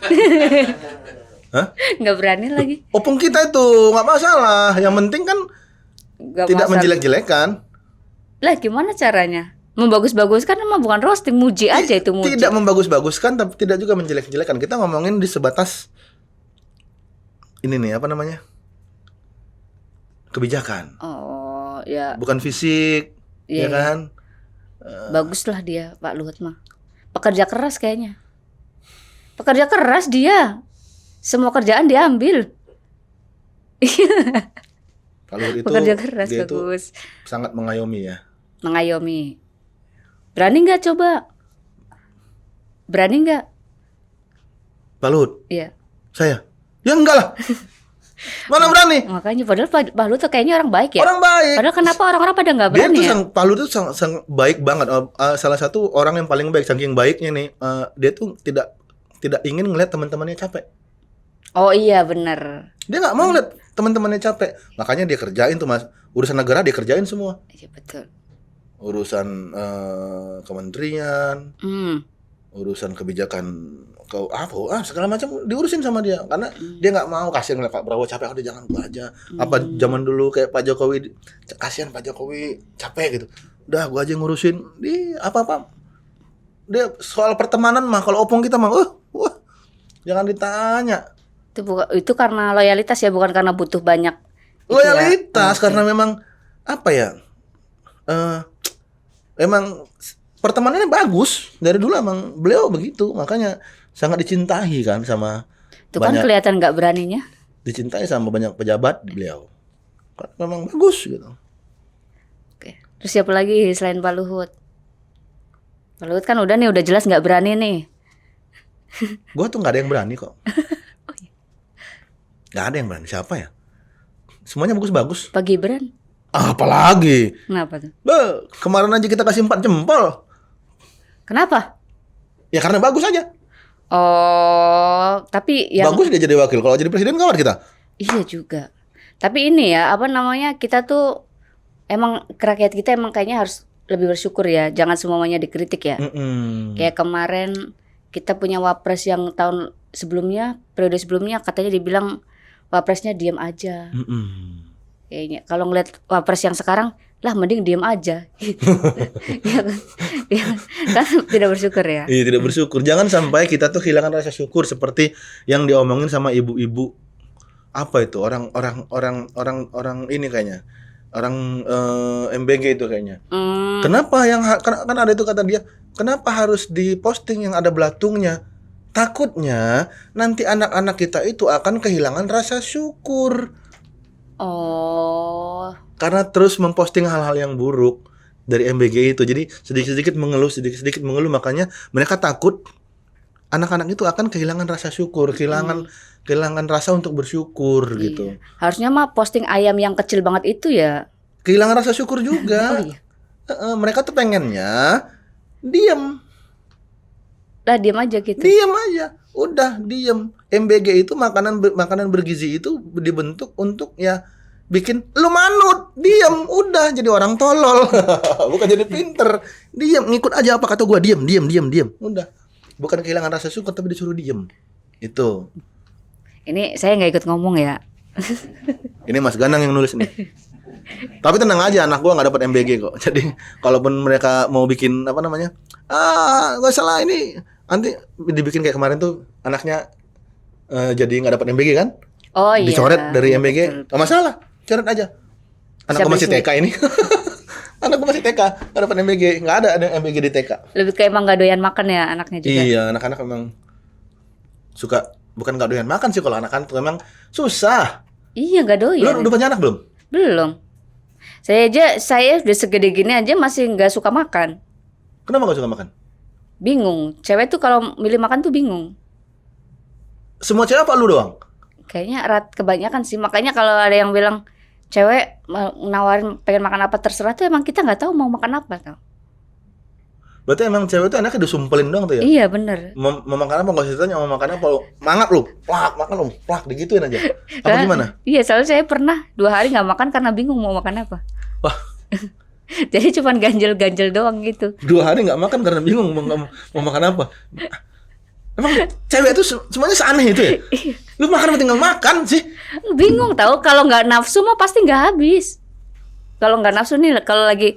Hah? Nggak berani lagi. Opung kita itu nggak masalah. Yang penting kan Nggak tidak masalah. menjelek-jelekan. Lah gimana caranya? Membagus-baguskan emang bukan roasting, muji aja itu muji. Tidak membagus-baguskan tapi tidak juga menjelek-jelekan. Kita ngomongin di sebatas ini nih apa namanya? Kebijakan. Oh, ya. Bukan fisik, Iya, ya kan? Baguslah dia Pak Luhut mah. Pekerja keras kayaknya. Pekerja keras dia. Semua kerjaan diambil. Kalau itu Pekerja keras dia itu bagus. sangat mengayomi ya. Mengayomi. Berani nggak coba? Berani nggak? Pak Luhut, Iya. saya? Ya enggak lah. Mana berani? Makanya padahal Pak Luhut tuh kayaknya orang baik ya. Orang baik. Padahal kenapa orang-orang pada nggak Dia berani tuh ya? Pak Luhut tuh sangat baik banget. Salah satu orang yang paling baik, saking baiknya nih. Dia tuh tidak ingin ngeliat teman-temannya capek. Oh iya benar. Dia nggak mau ngeliat teman-temannya capek. Makanya dia kerjain tuh mas. Urusan negara dia kerjain semua. Iya betul. Urusan kementerian, urusan kebijakan segala macam diurusin sama dia. Karena dia nggak mau kasihan ngeliat Pak Prabowo capek. Udah jangan gua aja. Apa zaman dulu kayak Pak Jokowi, kasihan Pak Jokowi capek gitu. Udah gua aja ngurusin di apa-apa. Dia soal pertemanan mah kalau opung kita mah jangan ditanya. Itu karena loyalitas ya, bukan karena butuh banyak Loyalitas itu ya. karena memang apa ya? Emang pertemanannya bagus dari dulu, emang beliau begitu, makanya sangat dicintai kan sama Itu kan kelihatan nggak beraninya. dicintai sama banyak pejabat beliau. Kan memang bagus gitu. Oke. Terus siapa lagi selain Pak Luhut? Pak Luhut kan udah jelas nggak berani nih. Gua tuh nggak ada yang berani kok. Nggak ada yang berani. Siapa ya? Semuanya bagus-bagus. Pak Gibran. Apalagi? Kenapa tuh? Kemarin aja kita kasih 4 jempol. Kenapa? Ya karena bagus aja. Oh, tapi yang Bagus dia jadi wakil. Kalau jadi presiden kawan kita. iya juga. Tapi ini ya, apa namanya, kita tuh emang rakyat kita emang kayaknya harus lebih bersyukur ya. Jangan semuanya dikritik ya. Kayak kemarin kita punya wapres yang tahun sebelumnya, periode sebelumnya katanya dibilang wapresnya diam aja. Kayaknya kalau ngeliat wapres yang sekarang, lah mending diam aja. Ya kan? Ya kan tidak bersyukur ya. Iya, tidak bersyukur. Jangan sampai kita tuh kehilangan rasa syukur seperti yang diomongin sama ibu-ibu. Apa itu? Orang ini kayaknya. Orang MBG itu kayaknya. Kenapa kan ada itu kata dia, kenapa harus diposting yang ada belatungnya? Takutnya nanti anak-anak kita itu akan kehilangan rasa syukur. Oh. Karena terus memposting hal-hal yang buruk dari MBG itu. Jadi sedikit-sedikit mengeluh, makanya mereka takut anak-anak itu akan kehilangan rasa syukur, kehilangan rasa untuk bersyukur gitu. Harusnya mah posting ayam yang kecil banget itu ya. Kehilangan rasa syukur juga. Oh iya. Mereka tuh pengennya diam. Lah diam aja gitu. Diam aja. Udah diam. MBG itu makanan bergizi itu dibentuk untuk ya bikin lu manut, diam, udah jadi orang tolol. Bukan jadi pinter. Diam, ngikut aja apa kata gua, diam. Udah. Bukan kehilangan rasa syukur tapi disuruh diam. Itu. Ini saya nggak ikut ngomong ya. Ini Mas Ganang yang nulis nih. Tapi tenang aja, anak gua nggak dapat MBG kok. Jadi kalaupun mereka mau bikin apa namanya, nggak salah ini nanti dibikin kayak kemarin tuh anaknya jadi nggak dapat MBG kan? Oh iya. Dicoret dari MBG, Betul. nggak masalah, coret aja. Anak gua masih TK ini. Anak gua masih TK, nggak dapat MBG, nggak ada MBG di TK. Lebih kayak emang gak doyan makan ya anaknya juga. Iya, anak-anak memang suka, bukan nggak doyan makan sih kalau anak-anak tuh memang susah. Iya gak doyan. Lu udah punya anak belum? Belum. Saya udah segede gini aja masih nggak suka makan. Kenapa nggak suka makan? Bingung. Cewek tuh kalau milih makan tuh bingung. Semua cewek apa lu doang? Kayaknya kebanyakan sih. Makanya kalau ada yang bilang cewek nawarin pengen makan apa terserah tuh emang kita nggak tahu mau makan apa tau. Berarti emang cewek tuh anaknya disumpelin doang tuh ya? Iya bener. Mau makan apa nggak usah ditanya, mau makan apa lu? Mangap lu, plak, makan lu, plak, digituin aja. Apa gimana? Iya soalnya saya pernah 2 hari nggak makan karena bingung mau makan apa. Wah. Jadi cuman ganjel-ganjel doang gitu. 2 hari nggak makan karena bingung mau makan apa. Emang cewek tuh semuanya seaneh itu ya? Lu makan apa tinggal makan sih? Bingung tahu kalau nggak nafsu mah pasti nggak habis. Kalau nggak nafsu nih, kalau lagi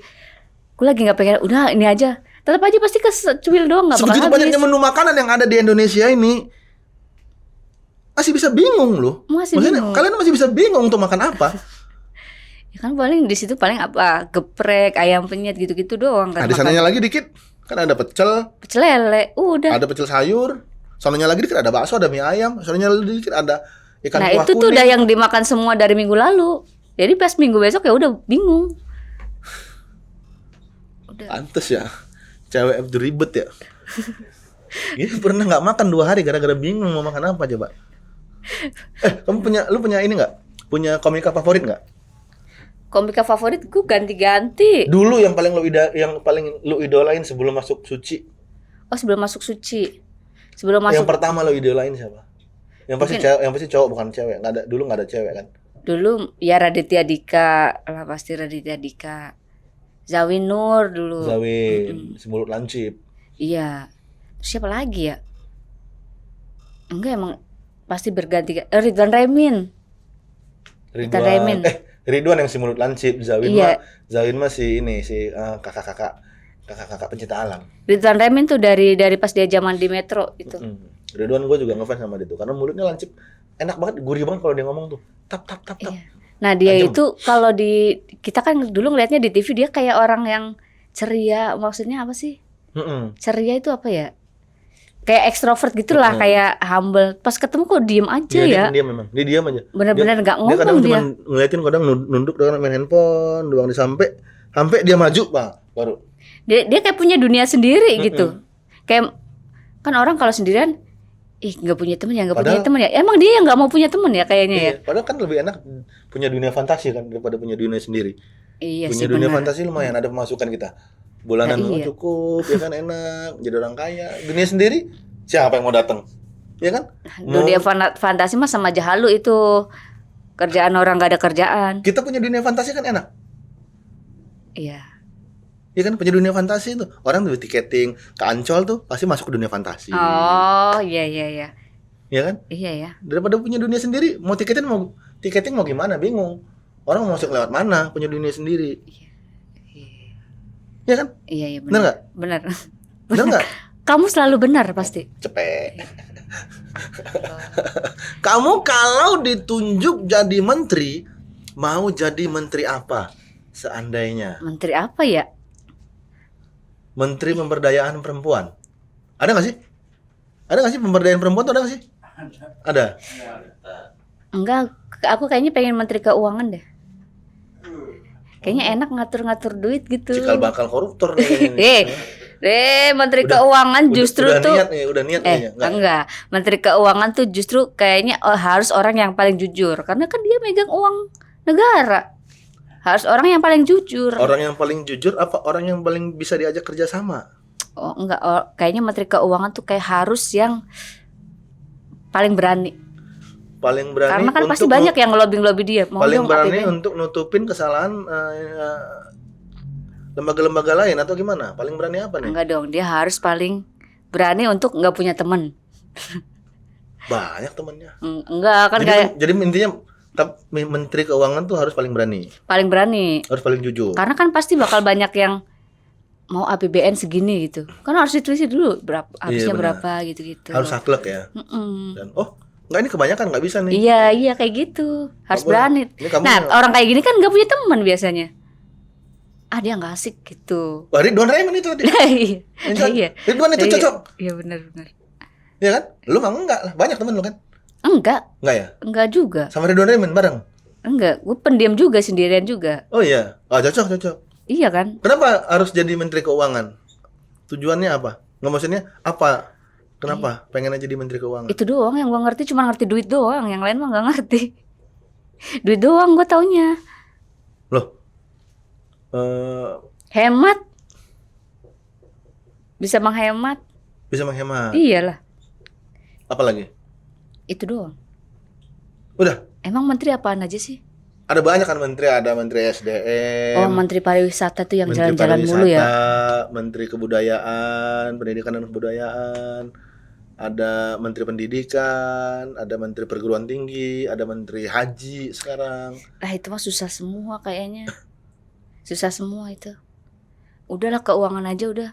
aku lagi nggak pengen, udah ini aja. Tetap aja pasti kecuil doang nggak bakal Sebegitu habis. banyaknya menu makanan yang ada di Indonesia ini, masih bisa bingung loh. Masih Maksudnya, bingung. kalian masih bisa bingung untuk makan apa? Ya kan paling di situ paling apa geprek, ayam penyet gitu-gitu doang kan. Nah, di sananya lagi dikit kan ada pecel, Pecel lele, udah. ada pecel sayur, sononya lagi dikit ada bakso, ada mie ayam, sononya lagi dikit ada ikan Nah kuah itu tuh kuning. udah yang dimakan semua dari minggu lalu. Jadi pas minggu besok ya udah bingung. Pantes ya, cewek itu ribet ya. Ini pernah nggak makan 2 hari gara-gara bingung mau makan apa coba? Lu punya ini nggak? Punya komika favorit nggak? Komika favoritku ganti-ganti. Dulu yang paling lu idolain sebelum masuk suci. Oh sebelum masuk suci. Sebelum masuk. Yang pertama lu idolain siapa? Yang pasti Mungkin- cewek, yang pasti cowok bukan cewek. Dulu nggak ada cewek kan? Dulu ya Raditya Dika lah, pasti Raditya Dika. Zawin Nur dulu. Zawin, si mulut lancip. Iya. Siapa lagi ya? Enggak emang pasti berganti. Ridwan Remin. Ridwan Remin. Ridwan yang si mulut lancip, Iya. Zawin mah si ini si kakak-kakak pencinta alam. Ridwan Remin tuh dari pas dia zaman di Metro itu. Ridwan gue juga ngefans sama dia tuh karena mulutnya lancip, enak banget, gurih banget kalau dia ngomong tuh. Tap. Iya. Nah dia Tajam. itu kalau kita kan dulu ngelihatnya di TV dia kayak orang yang ceria, maksudnya apa sih? Ceria itu apa ya? Kayak ekstrovert gitulah, kayak humble. Pas ketemu kok diem aja ya. Dia memang, dia diam aja. Bener-bener nggak Dia kadang ngomong cuma dia. ngeliatin, kadang nunduk doang main handphone doang, sampai dia maju Pak, baru. Dia kayak punya dunia sendiri gitu. Kayak kan orang kalau sendirian, nggak punya temen ya, nggak punya Padahal- temen ya. Emang dia yang nggak mau punya temen ya kayaknya ya. Iya, padahal kan lebih enak punya dunia fantasi kan daripada punya dunia sendiri. Iya Punya sih dunia benar. fantasi lumayan ada pemasukan kita. Bulanan Nah, iya. cukup, ya kan, enak, jadi orang kaya. Dunia sendiri siapa yang mau datang? Ya kan? Dunia fantasi mah sama aja halu itu. Kerjaan orang nggak ada kerjaan. Kita punya dunia fantasi kan enak. Iya. Ya kan, punya dunia fantasi tuh. Orang tuh tiketing ke Ancol tuh pasti masuk ke dunia fantasi. Oh iya. Ya kan? Iya ya. Daripada punya dunia sendiri, mau tiketing mau gimana, bingung. Orang mau masuk lewat mana, punya dunia sendiri. Ya kan? Iya Bener nggak? Benar. Bener nggak? Kamu selalu benar pasti. Cepet. Kamu kalau ditunjuk jadi menteri, mau jadi menteri apa? Seandainya Menteri apa ya? Menteri Pemberdayaan Perempuan. Ada nggak sih? Ada nggak sih pemberdayaan perempuan tuh, ada nggak sih? Ada. Enggak, aku kayaknya pengen Menteri Keuangan deh. Kayaknya enak ngatur-ngatur duit gitu. Cikal bakal koruptor nih. Menteri Keuangan justru udah tuh udah niat kayaknya. enggak. Menteri Keuangan tuh justru kayaknya harus orang yang paling jujur karena kan dia megang uang negara. Harus orang yang paling jujur. Orang yang paling jujur apa orang yang paling bisa diajak kerja sama? Oh, enggak, kayaknya Menteri Keuangan tuh kayak harus yang paling berani. Paling berani Karena kan pasti untuk banyak yang ngelobi dia. Mau paling dong berani APBN. untuk nutupin kesalahan lembaga-lembaga lain atau gimana? Paling berani apa nih? Enggak dong, dia harus paling berani untuk nggak punya teman. Banyak temennya. Enggak kan kayak Jadi intinya Tapi Menteri Keuangan tuh harus paling berani, Paling berani. harus paling jujur. Karena kan pasti bakal banyak yang mau APBN segini gitu. Kan harus ditulis dulu habisnya benar. berapa gitu-gitu. Harus saklek ya. Mm-mm. Dan enggak, ini kebanyakan, nggak bisa nih. Iya kayak gitu. Harus Nggak boleh. berani. Ini kamu Nah, yang- orang kayak gini kan nggak punya teman biasanya. Dia nggak asik gitu. Wah, Ridwan Ramil itu tadi. Iya. Ridwan, Iya. Ridwan itu cocok. Iya benar. Iya kan? Lu mah enggak lah, banyak temen lu kan? Enggak Enggak ya? juga. Sama Ridwan Ramil bareng? Enggak, gue pendiam juga, sendirian juga. Oh iya. Cocok. Iya kan? Kenapa harus jadi Menteri Keuangan? Tujuannya apa? Nggak, maksudnya apa? Kenapa pengen aja jadi Menteri Keuangan? Itu doang yang gue ngerti, cuma ngerti duit doang. Yang lain mah nggak ngerti. Duit doang gue taunya. Loh. Hemat. Bisa menghemat. Bisa menghemat. Iyalah, Apa lagi? itu doang. Udah. Emang menteri apaan aja sih? Ada banyak kan menteri, ada Menteri SDM, Oh, menteri pariwisata tuh yang Menteri jalan-jalan mulu ya. Pariwisata, Menteri Kebudayaan, Pendidikan dan Kebudayaan, ada Menteri Pendidikan, ada Menteri Perguruan Tinggi, ada Menteri Haji sekarang. Lah itu mah susah semua kayaknya. Susah semua itu. Udahlah keuangan aja udah.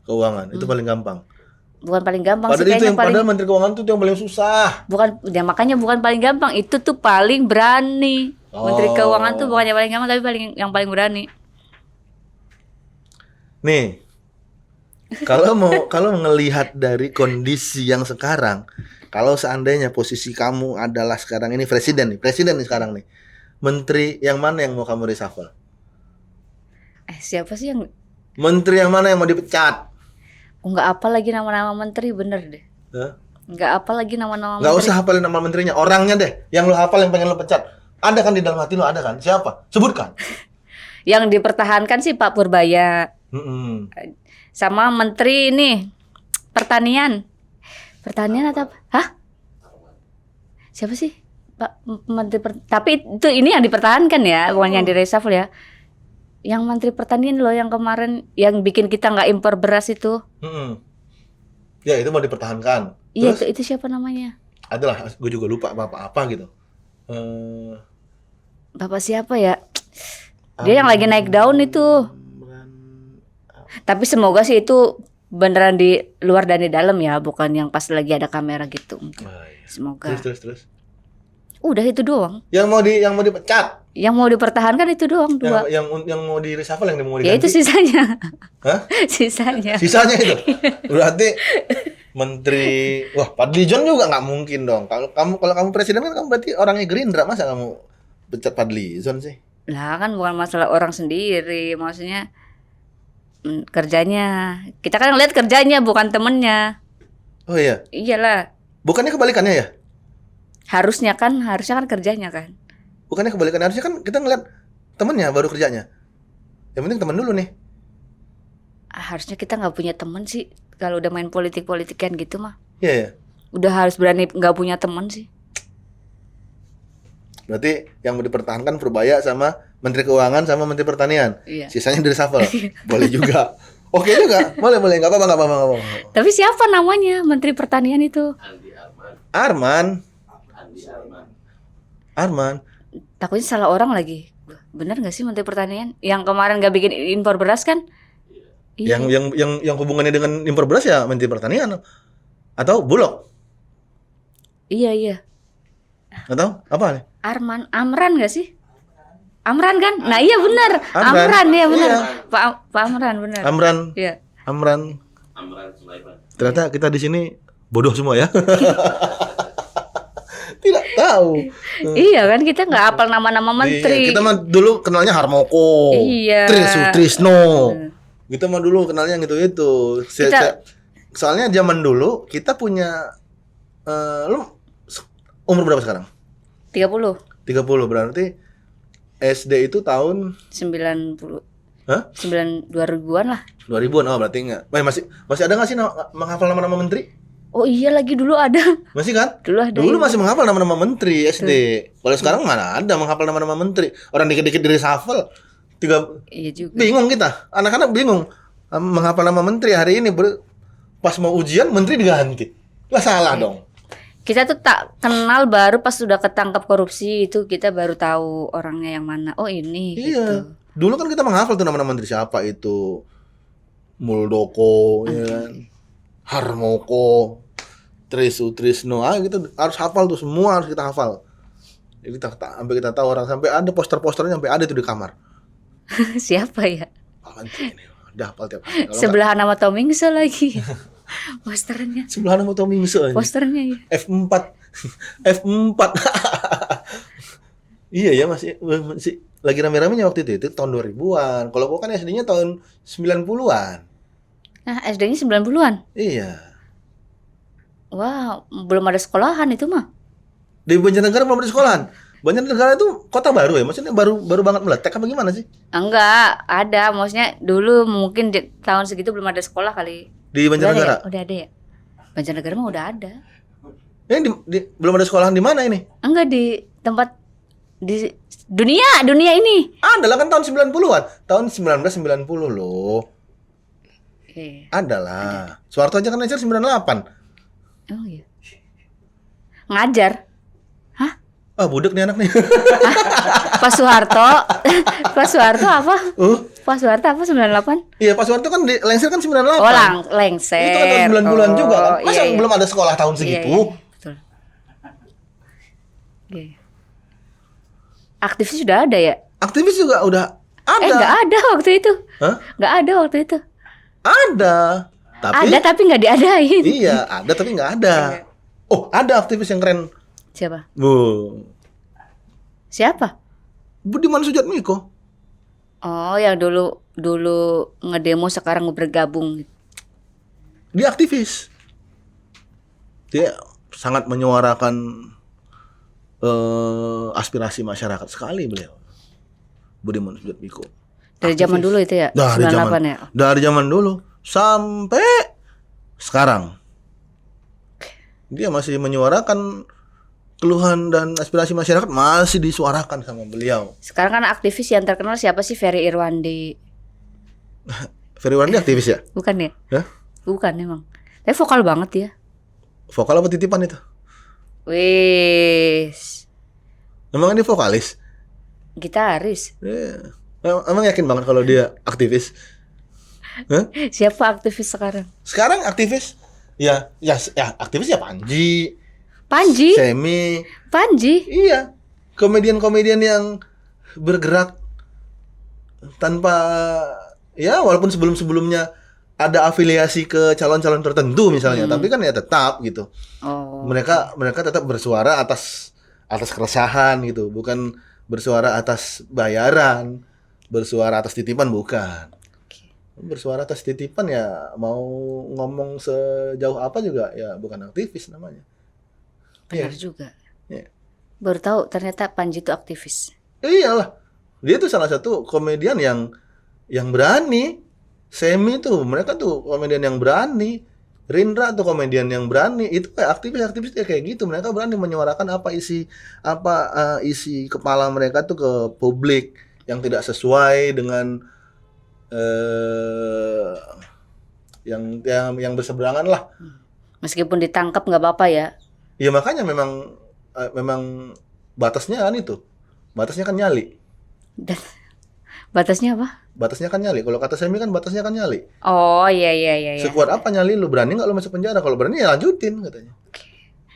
Keuangan itu paling gampang. Bukan paling gampang sih Padahal itu kayaknya yang paling. padahal Menteri Keuangan itu yang paling susah. Bukan, ya makanya bukan paling gampang, itu tuh paling berani. Menteri Oh. Keuangan tuh bukannya paling gampang tapi yang paling berani. Nih, kalau ngelihat dari kondisi yang sekarang, kalau seandainya posisi kamu adalah sekarang ini presiden nih sekarang nih, menteri yang mana yang mau kamu reshuffle? Siapa sih yang Menteri yang mana yang mau dipecat? nggak apa lagi nama-nama menteri, bener deh. Hah? Nggak apa lagi nama-nama Nggak menteri. usah hafalin nama menterinya, orangnya deh. Yang lo hafal yang pengen lo pecat. Ada kan di dalam hati lo, ada kan? Siapa? Sebutkan. Yang dipertahankan sih Pak Purbaya Mm-mm. sama menteri ini pertanian. Pertanian atau apa? Hah? Siapa sih? Pak Menteri tapi itu ini yang dipertahankan ya, bukan yang di reshuffle ya. Yang Menteri Pertanian loh yang kemarin yang bikin kita nggak impor beras itu. Mm-mm. Ya itu mau dipertahankan. Iya, Terus itu siapa namanya? adalah, gue juga lupa apa gitu. Bapak siapa ya? Dia yang lagi naik daun itu. Tapi semoga sih itu beneran di luar dan di dalam ya, bukan yang pas lagi ada kamera gitu. Semoga. Terus. Udah itu doang. Yang mau dipecat. Yang mau dipertahankan itu doang dua. Yang mau di reshuffle, yang mau Ya diganti. itu sisanya. Hah? Sisanya. Sisanya itu. Berarti menteri, wah, Fadlizon juga nggak mungkin dong. Kalau kamu presiden kan kamu berarti orangnya Gerindra, masa kamu pecat Fadlizon sih? Lah kan bukan masalah orang sendiri, maksudnya kerjanya. Kita kan ngeliat kerjanya bukan temennya. Oh iya, Iyalah. bukannya kebalikannya ya? Harusnya kan kerjanya kan. Bukannya kebalikannya, harusnya kan kita ngeliat temennya baru kerjanya. Yang penting temen dulu nih. Harusnya kita nggak punya temen sih kalau udah main politik-politikan gitu mah. Iya ya. Udah harus berani nggak punya temen sih. Berarti yang mau dipertahankan Purbaya sama Menteri Keuangan sama Menteri Pertanian. Iya. Sisanya di reshuffle. Boleh juga. Oke juga. Boleh. Nggak apa-apa. Tapi siapa namanya Menteri Pertanian itu? Arman. Takutnya salah orang lagi. Bener nggak sih Menteri Pertanian? Yang kemarin nggak bikin impor beras kan? Iya. Yang hubungannya dengan impor beras ya Menteri Pertanian atau Bulog Iya. atau apa nih? Amran nggak sih? Amran kan? Nah iya benar. Amran. Amran ya benar. Iya. Pak Amran benar. Iya. Amran. Ternyata kita di sini bodoh semua ya. Tidak tahu. Iya kan kita nggak hafal nama-nama menteri. Iya, kita mah dulu kenalnya Harmoko. Iya. Trisno. Kita mah dulu kenalnya gitu-gitu. Soalnya zaman dulu kita punya lu umur berapa sekarang? 30. 30 berarti SD itu tahun 90. Hah? 2000-an lah. 2000-an. Oh, berarti enggak. Masih ada enggak sih menghafal nama-nama menteri? Oh iya lagi dulu ada. Masih kan? Dulu ada. Dulu iya. masih menghafal nama-nama menteri SD. Kalau sekarang mana ada menghafal nama-nama menteri. Orang dikit-dikit di reshuffle. Iya juga. Bingung kita. Anak-anak bingung menghafal nama menteri hari ini pas mau ujian menteri diganti. Lah salah dong. Kita tuh tak kenal baru pas sudah ketangkap korupsi itu kita baru tahu orangnya yang mana. Oh ini gitu. Iya. Dulu kan kita menghafal tuh nama-nama menteri siapa itu. Muldoko, ya kan. Harmoko, Trisno, gitu harus hafal tuh, semua harus kita hafal. Jadi sampai kita tahu orang, sampai ada poster-posternya, sampai ada tuh di kamar. Siapa ya? Apaan sih ini? Udah hafal tiap hari. Sebelah nama Tom Mingse lagi. Posternya. Sebelah nama Tommy Wiseau aja. Posternya ya. F4. F4. Iya ya, masih lagi rame-ramenya waktu itu tahun 2000-an. Kalau gua kan SD-nya tahun 90-an. Nah, SD-nya 90-an. Iya. Wah, belum ada sekolahan itu mah. Di Banjarnegara belum ada sekolahan. Banjarnegara itu kota baru ya? Maksudnya baru banget meletek apa gimana sih? Enggak, ada. Maksudnya dulu mungkin di tahun segitu belum ada sekolah kali. Di Banjarnegara? Udah ada ya? Banjarnegara mah udah ada. Belum ada sekolahan di mana ini? Enggak, di tempat di dunia ini. Ada lah kan tahun 90-an. Tahun 1990 loh. Ada lah. Soeharto aja kan ngajar 98. Oh iya. Ngajar? Hah? Ah, budak nih anak nih. Pak Soeharto. Pak Soeharto apa? Pak Soeharto apa 98? Iya, Pak Soeharto kan lengser kan 98. Oh, lengser. Itu kan tahun 90-an juga kan. Masa iya. belum ada sekolah tahun segitu? Iya, betul. Iya. Aktivis sudah ada ya? Aktivis juga udah ada. Nggak ada waktu itu. Hah? Nggak ada waktu itu. Ada. Tapi nggak diadain. Iya, ada tapi nggak ada. Oh, ada aktivis yang keren. Siapa? Siapa? Budiman Sujatmiko. Oh, yang dulu ngedemo sekarang bergabung. Dia aktivis. Dia sangat menyuarakan aspirasi masyarakat sekali beliau. Budiman Sujatmiko. Dari zaman dulu itu ya? Dari zaman dulu sampai sekarang. Dia masih menyuarakan keluhan dan aspirasi masyarakat, masih disuarakan sama beliau. Sekarang kan aktivis yang terkenal siapa sih? Ferry Irwandi. Ferry Irwandi aktivis ya? Bukan ya? Hah? Bukan emang. Tapi vokal banget ya. Vokal apa titipan itu? Wis. Emang ini vokalis? Gitaris. Emang yakin banget kalau dia aktivis? Hah? Siapa aktivis sekarang? Sekarang aktivis? Ya aktivis ya Panji. Semi. Panji? Iya. Komedian-komedian yang bergerak tanpa, ya walaupun sebelum-sebelumnya ada afiliasi ke calon-calon tertentu misalnya, tapi kan ya tetap gitu. Oh. Mereka tetap bersuara atas keresahan gitu, bukan bersuara atas bayaran, bersuara atas titipan bukan. Bersuara atas titipan ya mau ngomong sejauh apa juga ya bukan aktivis namanya. Benar juga. Yeah. Baru tahu ternyata Panji itu aktivis. Iyalah. Dia tuh salah satu komedian yang berani. Semi tuh, mereka tuh komedian yang berani. Rindra tuh komedian yang berani. Itu kayak aktivis kayak gitu. Mereka berani menyuarakan apa isi kepala mereka tuh ke publik yang tidak sesuai dengan yang berseberangan lah. Meskipun ditangkap nggak apa-apa ya. Ya makanya memang batasnya kan itu. Batasnya kan nyali. Dan batasnya apa? Batasnya kan nyali. Kalau kata Semi kan batasnya kan nyali. Oh iya. Sekuat apa nyali lu? Berani nggak lu masuk penjara? Kalau berani ya lanjutin katanya.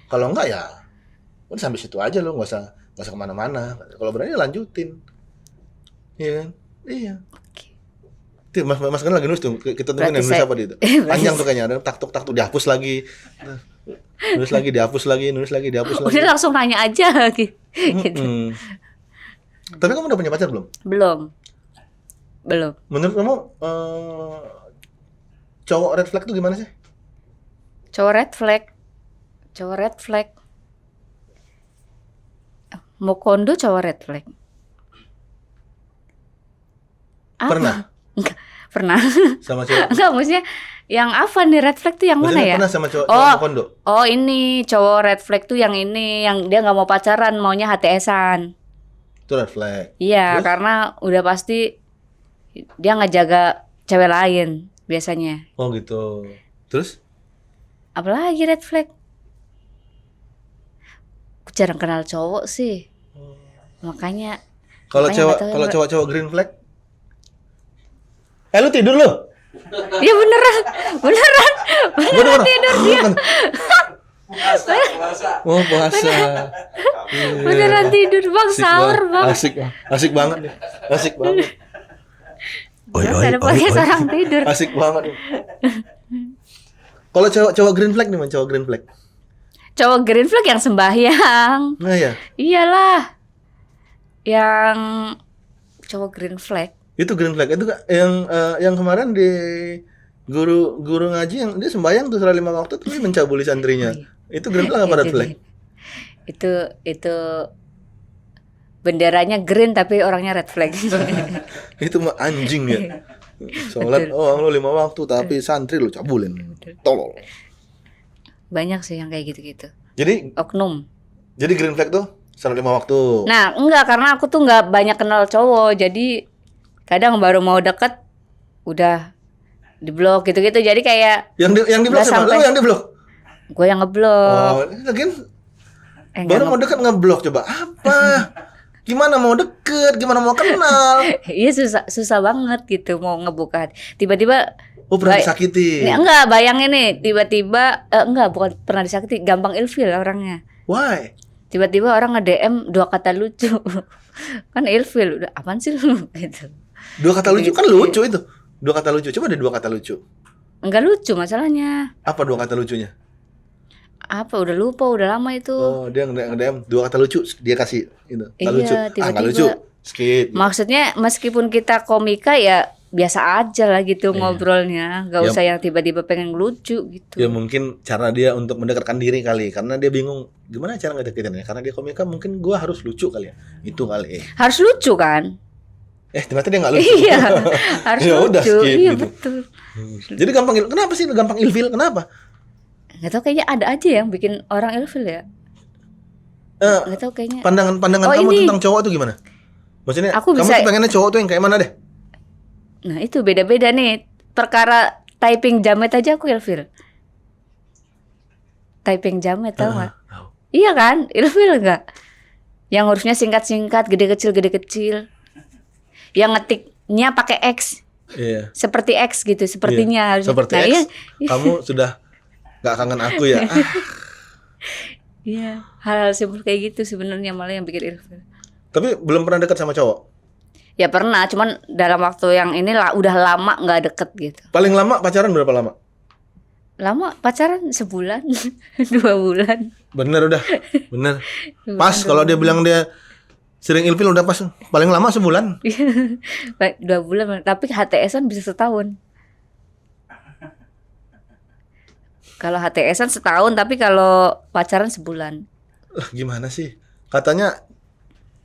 Kalau enggak ya udah sampai situ aja lu, nggak usah kemana-mana. Kalau berani ya lanjutin. Iya kan? Iya. Tuh, mas kan lagi nulis tuh. Kita tungguin yang nulis apa dia itu. Panjang tuh kayaknya. Ada tak dihapus lagi. Nulis lagi, dihapus lagi. Udah langsung nanya aja gitu. Tapi kamu udah punya pacar belum? Belum. Menurut kamu cowok red flag itu gimana sih? Cowok red flag. Mau kondo cowok red flag. Apa? Pernah? Enggak, pernah. Sama cowok? Enggak, maksudnya yang apa nih red flag tuh yang maksudnya mana ya? Pernah sama cowok mau kondo? Oh ini cowok red flag tuh yang ini, yang dia nggak mau pacaran, maunya HTS-an. Itu red flag. Iya, Terus? karena udah pasti dia ngejaga cewek lain biasanya. Oh gitu. Terus? Apalagi red flag? jarang kenal cowok sih. Makanya Kalau makanya nggak tahu ya, cowok green flag? Lu tidur lu? iya beneran tidur dia. Oh, puasa. Beneran tidur bang, sahur bang. Asik banget nih. Asik banget. Ada podcast orang tidur. Asik banget. Kalau cowok green flag nih, man, cowok green flag. Cowok green flag yang sembahyang. Nah ya. Iyalah. Yang cowok green flag. Itu green flag itu yang kemarin di guru ngaji yang dia sembahyang tuh 5 waktu tapi mencabuli santrinya. Itu green flag apa red flag? Itu benderanya green tapi orangnya red flag. Itu mah anjing ya. Sholat lu 5 waktu tapi santri lu cabulin. Tolol. Banyak sih yang kayak gitu-gitu. Jadi oknum. Jadi green flag tuh sholat 5 waktu. Nah, enggak, karena aku tuh enggak banyak kenal cowok. Jadi kadang baru mau deket udah diblok gitu-gitu. Jadi kayak yang di blok siapa? Lu yang di blok? Gue yang ngeblok. Oh, lagian baru mau deket ngeblok coba. Apa? Gimana mau deket? Gimana mau kenal? Iya susah banget gitu mau ngebuka. Tiba-tiba pernah disakiti. Enggak, bayangin nih, tiba-tiba bukan pernah disakiti, gampang ilfil orangnya. Why? Tiba-tiba orang nge-DM 2 kata lucu. Kan ilfil, udah apaan sih lu gitu. 2 kata lucu kan lucu itu. 2 kata lucu. Coba deh 2 kata lucu. Enggak lucu masalahnya. Apa 2 kata lucunya? Apa udah lupa, udah lama itu. Oh, dia nge-DM 2 kata lucu, dia kasih itu. Enggak lucu. Tiba-tiba. Enggak lucu. Skip. Maksudnya meskipun kita komika ya biasa aja lah gitu ngobrolnya, nggak usah yang tiba-tiba pengen lucu gitu. Ya mungkin cara dia untuk mendekatkan diri kali, karena dia bingung gimana cara ngedeketinnya. Karena dia komika mungkin gua harus lucu kali ya. Itu kali. Harus lucu kan? Ternyata dia nggak lucu. Iya, harus ya lucu. Udah, skip, iya gitu. Betul. Jadi kenapa sih gampang ilfil? Kenapa? Nggak tahu, kayaknya ada aja yang bikin orang ilfil ya. Nggak tahu kayaknya. Pandangan kamu tentang cowok tuh gimana? Maksudnya kamu tuh pengennya cowok tuh yang kayak mana deh? Nah itu beda-beda nih. Perkara typing jamet aja aku ilfil. Typing jamet tau gak? Iya kan? Ilfil gak? Yang hurufnya singkat-singkat, gede kecil. Yang ngetiknya pakai X. Iya. Seperti X gitu, sepertinya. Iya. Seperti X. Iya. Kamu sudah gak kangen aku ya? Iya, hal-hal simpel kayak gitu sebenarnya malah yang bikin ilfil. Tapi belum pernah dekat sama cowok? Ya pernah, cuman dalam waktu yang ini udah lama nggak deket gitu. Paling lama pacaran berapa lama? Lama pacaran sebulan, 2 bulan. Bener udah, bener. Pas kalau dia bilang dia sering ilfil udah pas. Paling lama sebulan. 2 bulan, tapi HTS-an bisa setahun. Kalau HTS-an setahun, tapi kalau pacaran sebulan. Gimana sih? Katanya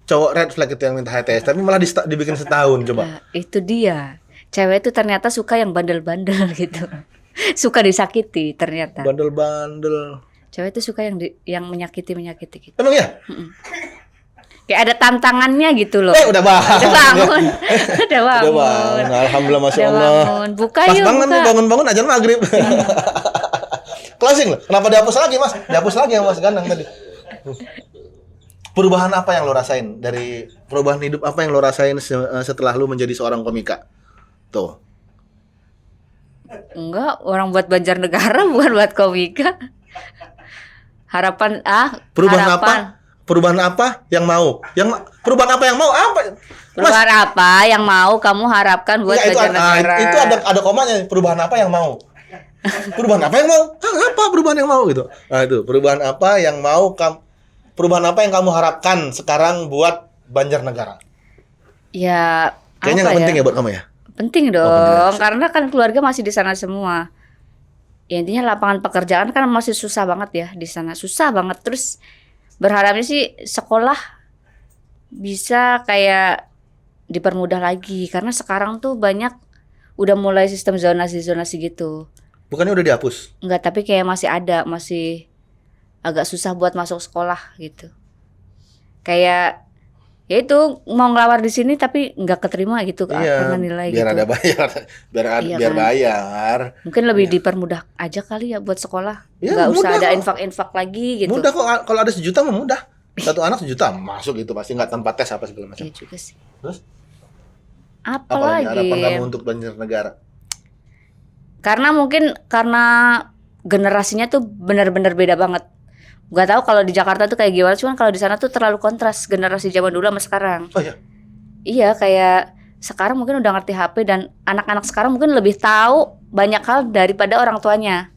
cowok red flag itu yang minta HTS, tapi malah dibikin setahun coba. Nah, itu dia. Cewek itu ternyata suka yang bandel-bandel gitu. Suka disakiti ternyata. Bandel-bandel. Cewek itu suka yang menyakiti gitu. Emang ya? Kayak ada tantangannya gitu loh. Udah bangun. Udah bangun. Alhamdulillah, masya Allah. Bangun. Buka pas yuk. Bangun nih, bangun azan maghrib. Closing loh. Kenapa dihapus lagi mas? Dihapus lagi yang mas Ganang tadi. Perubahan apa yang lo rasain dari perubahan hidup apa yang lo rasain setelah lo menjadi seorang komika? Tuh. Enggak, orang buat Banjarnegara bukan buat komika. Harapan perubahan apa? Perubahan apa yang mau? Perubahan apa yang mau? Apa? Perubahan apa yang mau kamu harapkan buat Banjarnegara? Itu ada komanya. Perubahan apa yang mau? Perubahan apa yang mau? Apa perubahan yang mau gitu? Nah itu perubahan apa yang mau Perubahan apa yang kamu harapkan sekarang buat Banjarnegara? Ya, kayaknya nggak penting ya buat kamu ya? Penting dong, karena kan keluarga masih di sana semua. Ya, intinya lapangan pekerjaan kan masih susah banget ya di sana, susah banget. Terus berharapnya sih sekolah bisa kayak dipermudah lagi, karena sekarang tuh banyak udah mulai sistem zonasi gitu. Bukannya udah dihapus? Enggak, tapi kayak masih agak susah buat masuk sekolah gitu. Kayak ya itu mau ngelamar di sini tapi nggak keterima gitu karena nilai biar gitu. Ada bayar, biar bayar. Mungkin lebih dipermudah aja kali ya buat sekolah. Nggak usah ada infak-infak lagi gitu. Mudah kok, kalau ada 1 juta mah mudah. 1 anak 1 juta masuk itu pasti, nggak tanpa tes apa segala macam. Iya juga sih. Terus Apalagi harapan kamu untuk Banjarnegara? karena generasinya tuh benar-benar beda banget. Gak tahu kalau di Jakarta tuh kayak gimana, cuman kalau di sana tuh terlalu kontras generasi zaman dulu sama sekarang. Oh ya. Iya, kayak sekarang mungkin udah ngerti HP dan anak-anak sekarang mungkin lebih tahu banyak hal daripada orang tuanya.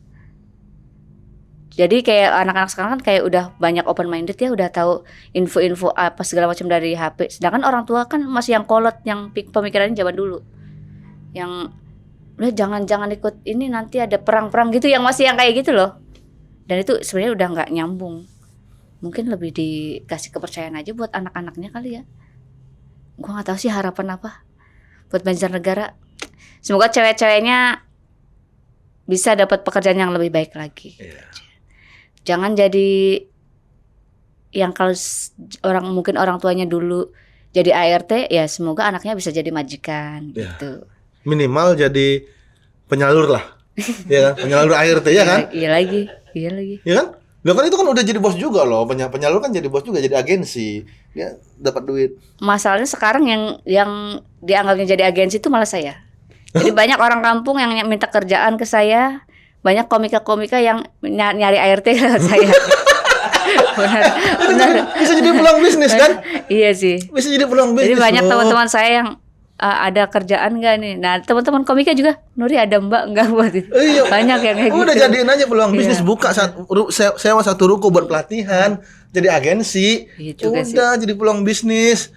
Jadi kayak anak-anak sekarang kan kayak udah banyak open minded ya, udah tahu info-info apa segala macam dari HP. Sedangkan orang tua kan masih yang kolot, yang pemikirannya zaman dulu. Yang udah jangan ikut ini, nanti ada perang-perang gitu, yang masih yang kayak gitu loh. Dan itu sebenarnya udah nggak nyambung. Mungkin lebih dikasih kepercayaan aja buat anak-anaknya kali ya. Gua nggak tahu sih harapan apa buat Banjarnegara. Semoga cewek-ceweknya bisa dapat pekerjaan yang lebih baik lagi. Iya. Jangan jadi yang kalau mungkin orang tuanya dulu jadi ART, ya semoga anaknya bisa jadi majikan Iya. gitu. Minimal jadi penyalur lah. Ya kan? Penyalur ART ya kan? Iya lagi. Ya kan? Loh kan itu kan udah jadi bos juga loh. Penyalur kan jadi bos juga, jadi agensi. Dia dapat duit. Masalahnya sekarang yang dianggapnya jadi agensi itu malah saya. Jadi banyak orang kampung yang minta kerjaan ke saya. Banyak komika-komika yang nyari ART ke saya. benar. Bisa jadi peluang bisnis kan? Iya sih. Bisa jadi peluang bisnis. Jadi banyak loh. teman-teman saya yang ada kerjaan nggak nih? Nah, teman-teman komika juga, Nuri ada Mbak nggak buat itu? Iya. Banyak yang kayak Udah gitu. jadiin aja peluang bisnis, Iya. buka sewa 1 ruko buat pelatihan, jadi agensi. Iya juga sih. Udah jadi peluang bisnis.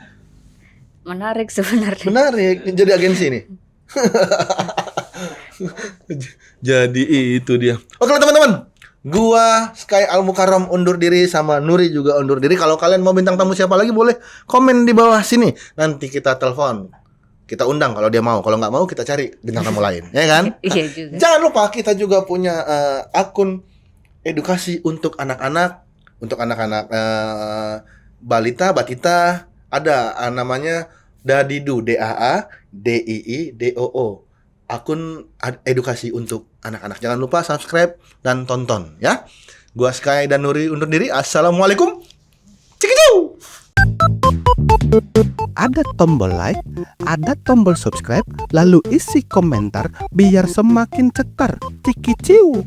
Menarik sebenarnya. Menarik jadi agensi nih. Jadi itu dia. Oke teman-teman, gua Sky Al Mukarram undur diri, sama Nuri juga undur diri. Kalau kalian mau bintang tamu siapa lagi, boleh komen di bawah sini. Nanti kita telepon, kita undang kalau dia mau. Kalau nggak mau, kita cari bintang tamu lain, ya kan? Iya juga. Jangan lupa kita juga punya akun edukasi untuk anak-anak, balita, batita. Ada namanya Dadidu, DAADIIDOO. Akun edukasi untuk anak-anak. Jangan lupa subscribe dan tonton ya. Gua Sky dan Nuri undur diri. Assalamualaikum. Cikicu. Ada tombol like, ada tombol subscribe, lalu isi komentar biar semakin cetar. Ciki ciu.